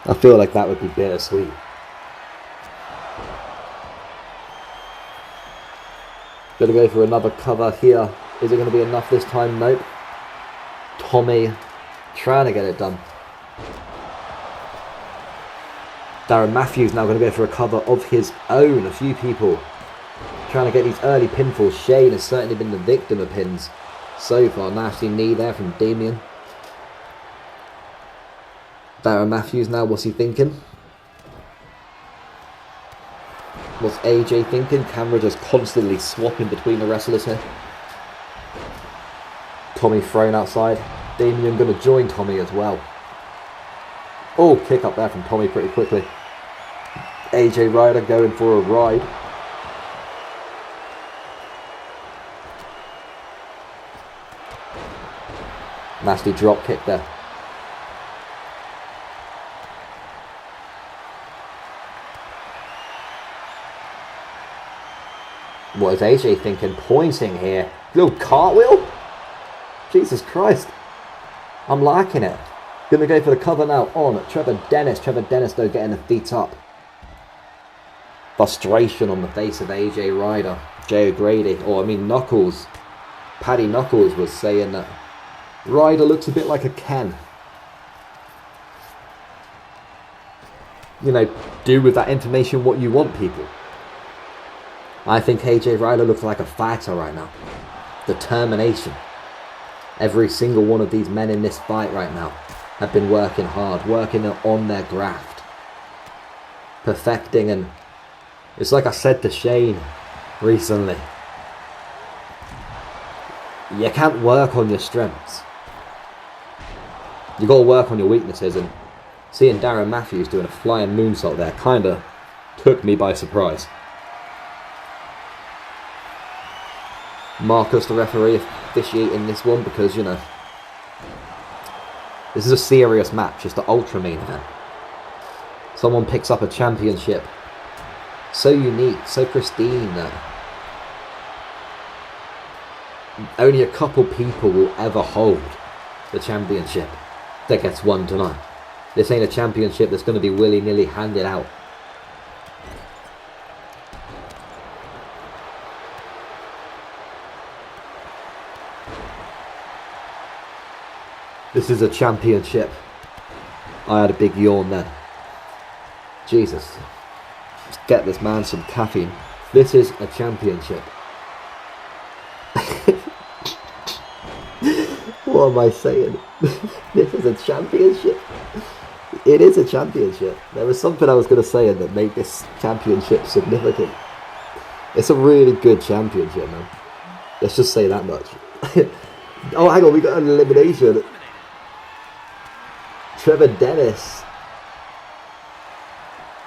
I feel like that would be bittersweet. Gonna go for another cover here. Is it going to be enough this time? Nope. Tommy trying to get it done. Darren Matthews now going to go for a cover of his own. A few people trying to get these early pinfalls. Shane has certainly been the victim of pins so far. Nasty knee there from Damien. Darren Matthews now, what's he thinking? What's AJ thinking? Camera just constantly swapping between the wrestlers here. Tommy thrown outside. Damien going to join Tommy as well. Oh, kick up there from Tommy pretty quickly. AJ Ryder going for a ride. Nasty drop kick there. What is AJ thinking? Pointing here. Little cartwheel? Jesus Christ. I'm liking it. Gonna go for the cover now on Trevor Dennis. Trevor Dennis though getting the feet up. Frustration on the face of AJ Ryder. Jay O'Grady, or I mean Knuckles. Paddy Knuckles was saying that Ryder looks a bit like a Ken. You know, do with that information what you want, people. I think AJ Ryder looks like a fighter right now. Determination. Every single one of these men in this fight right now have been working hard, working on their graft. Perfecting, and it's like I said to Shane recently. You can't work on your strengths. You got to work on your weaknesses, and seeing Darren Matthews doing a flying moonsault there kind of took me by surprise. Marcus, the referee, officiating this one because, you know, this is a serious match. It's the Ultra main event. Someone picks up a championship so unique, so pristine that only a couple people will ever hold the championship that gets won tonight. This ain't a championship that's going to be willy-nilly handed out. This is a championship. I had a big yawn then. Jesus. Let's get this man some caffeine. This is a championship. What am I saying? This is a championship. It is a championship. There was something I was going to say that made this championship significant. It's a really good championship, man. Let's just say that much. Oh, hang on, we got an elimination. Trevor Dennis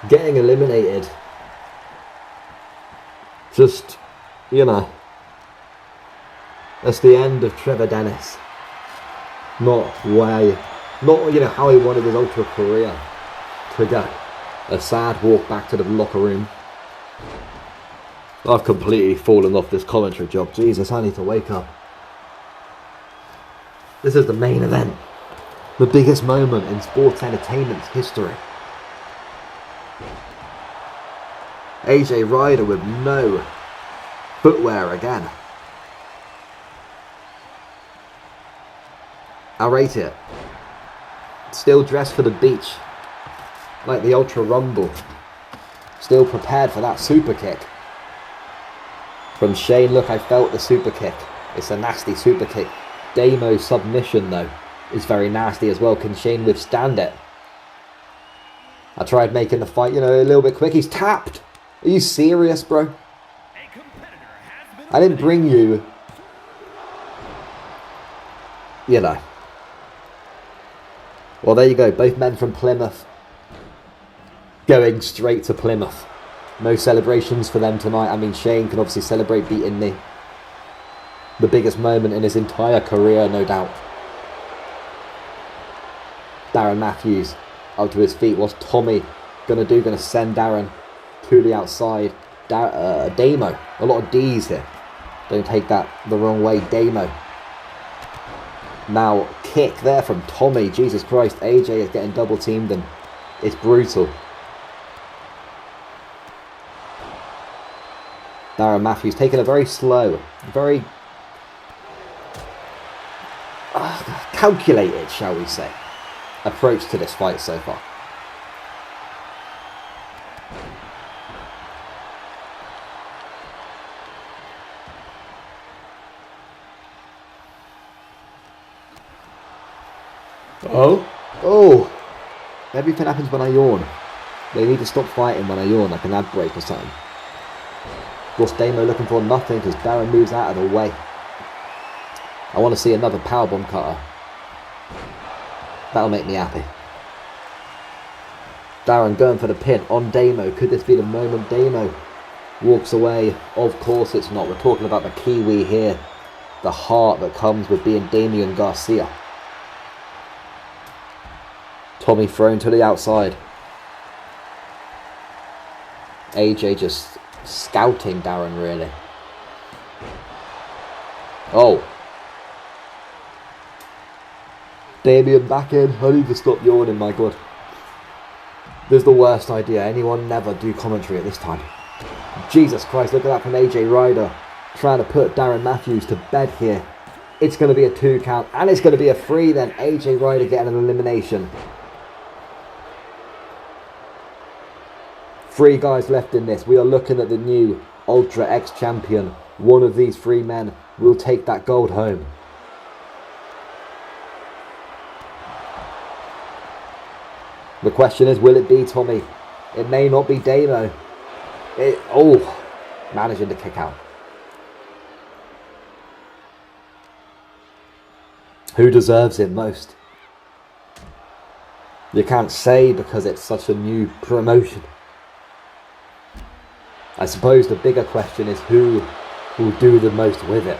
getting eliminated. Just, you know, that's the end of Trevor Dennis. Not you know, how he wanted his Ultra career to go. A sad walk back to the locker room. I've completely fallen off this commentary job. Jesus, I need to wake up. This is the main event. The biggest moment in sports entertainment history. AJ Ryder with no footwear again. I rate it. Still dressed for the beach, like the Ultra Rumble. Still prepared for that super kick. From Shane, look, I felt the super kick. It's a nasty super kick. Damo's submission, though, is very nasty as well. Can Shane withstand it? I tried making the fight, you know, a little bit quick. He's tapped. Are you serious, bro? I didn't bring you, you know. Well, there you go. Both men from Plymouth going straight to Plymouth. No celebrations for them tonight. I mean, Shane can obviously celebrate beating me. The biggest moment in his entire career, no doubt. Darren Matthews up to his feet. What's Tommy going to do? Going to send Darren to the outside. Damo. A lot of D's here. Don't take that the wrong way. Damo. Now, kick there from Tommy. Jesus Christ. AJ is getting double teamed and it's brutal. Darren Matthews taking a very slow, very calculated, shall we say, approach to this fight so far. Oh, everything happens when I yawn. They need to stop fighting when I yawn, like an ad break or something. Of course, Damo looking for nothing because Darren moves out of the way. I want to see another powerbomb cutter. That'll make me happy. Darren going for the pin on Damo. Could this be the moment Damo walks away? Of course it's not. We're talking about the Kiwi here. The heart that comes with being Damian Garcia. Tommy thrown to the outside. AJ just scouting Darren, really. Oh. Damien back in. I need to stop yawning, my god. This is the worst idea. Anyone never do commentary at this time. Jesus Christ, look at that from AJ Ryder. Trying to put Darren Matthews to bed here. It's going to be a 2 count. And it's going to be a 3 then. AJ Ryder getting an elimination. 3 guys left in this. We are looking at the new Ultra X champion. One of these 3 men will take that gold home. The question is, will it be Tommy? It may not be Damo. Managing to kick out. Who deserves it most? You can't say because it's such a new promotion. I suppose the bigger question is who will do the most with it.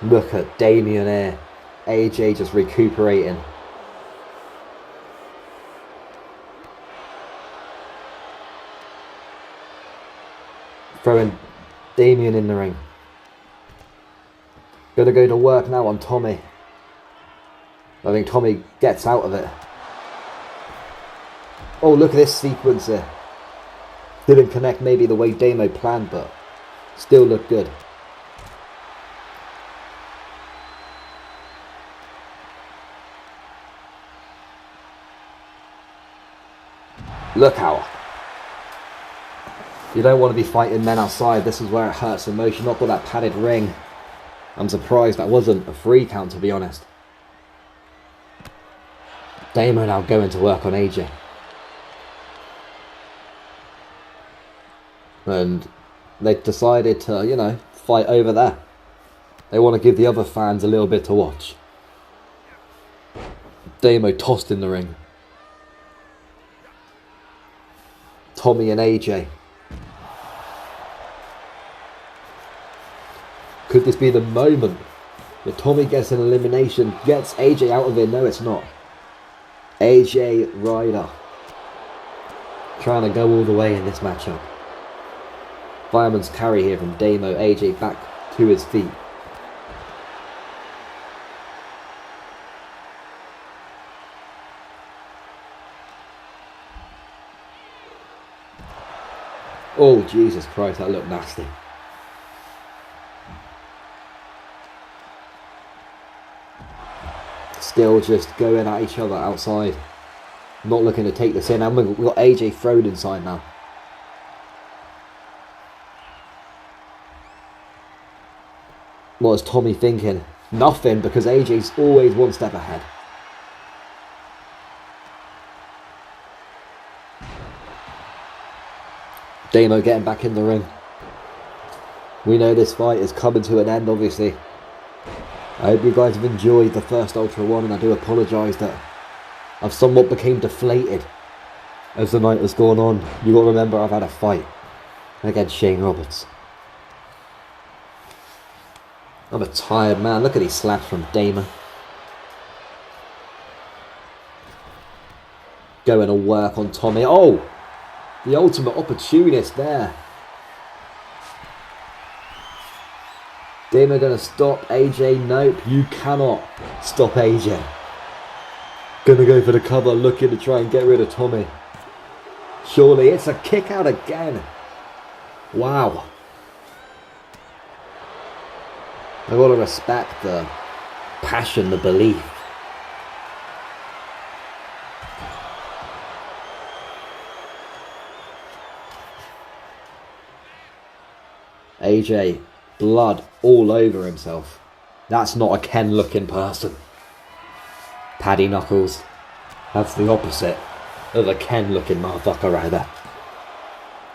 Look at Damien here. AJ just recuperating. Throwing Damien in the ring. Gonna go to work now on Tommy. I think Tommy gets out of it. Oh, look at this sequence here. Didn't connect maybe the way Damo planned, but still looked good. Look how. You don't want to be fighting men outside. This is where it hurts the most. You've not got that padded ring. I'm surprised that wasn't a 3 count, to be honest. Damo now going to work on AJ. And they decided to, fight over there. They want to give the other fans a little bit to watch. Damo tossed in the ring. Tommy and AJ. Could this be the moment that Tommy gets an elimination, gets AJ out of it? No, it's not. AJ Ryder trying to go all the way in this matchup. Fireman's carry here from Damo. AJ back to his feet. Oh, Jesus Christ, that looked nasty. Still just going at each other outside. Not looking to take this in. And we've got AJ thrown inside now. What is Tommy thinking? Nothing, because AJ's always one step ahead. Damo getting back in the ring. We know this fight is coming to an end, obviously. I hope you guys have enjoyed the first Ultra 1, and I do apologise that I've somewhat became deflated as the night has gone on. You got to remember, I've had a fight against Shane Roberts. I'm a tired man. Look at these slaps from Damo. Going to work on Tommy. Oh! The ultimate opportunist there. Damo going to stop AJ. Nope, you cannot stop AJ. Going to go for the cover, looking to try and get rid of Tommy. Surely it's a kick out again. Wow. I've got to respect the passion, the belief. AJ, blood all over himself. That's not a Ken looking person. Paddy Knuckles. That's the opposite of a Ken looking motherfucker right there.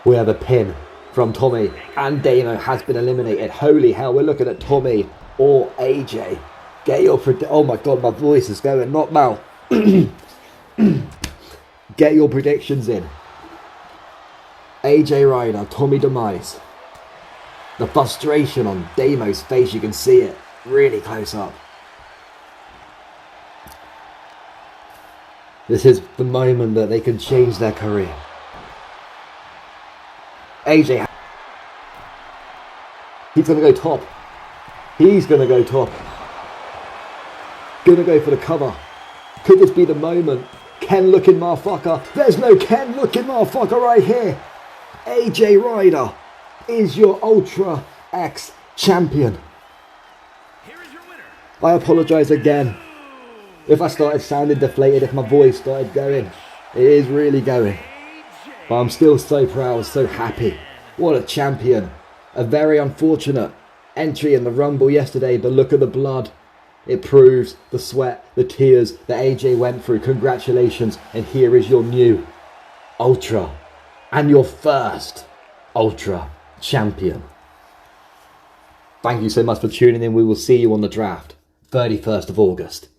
We have a pin from Tommy, and Damo has been eliminated. Holy hell, we're looking at Tommy or AJ. Get your oh my god, my voice is going, not now. Get your predictions in. AJ Ryder, Tommy demise. The frustration on Damo's face, you can see it really close up. This is the moment that they can change their career. AJ. He's going to go top. He's going to go top. Going to go for the cover. Could this be the moment? Ken looking motherfucker. There's no Ken looking motherfucker right here. AJ Ryder is your Ultra X champion. Here is your winner. I apologise again if I started sounding deflated, if my voice started going. It is really going. But I'm still so proud, so happy. What a champion. A very unfortunate entry in the Rumble yesterday, but look at the blood. It proves the sweat, the tears that AJ went through. Congratulations, and here is your new Ultra and your first Ultra champion. Thank you so much for tuning in. We will see you on the draft, 31st of August.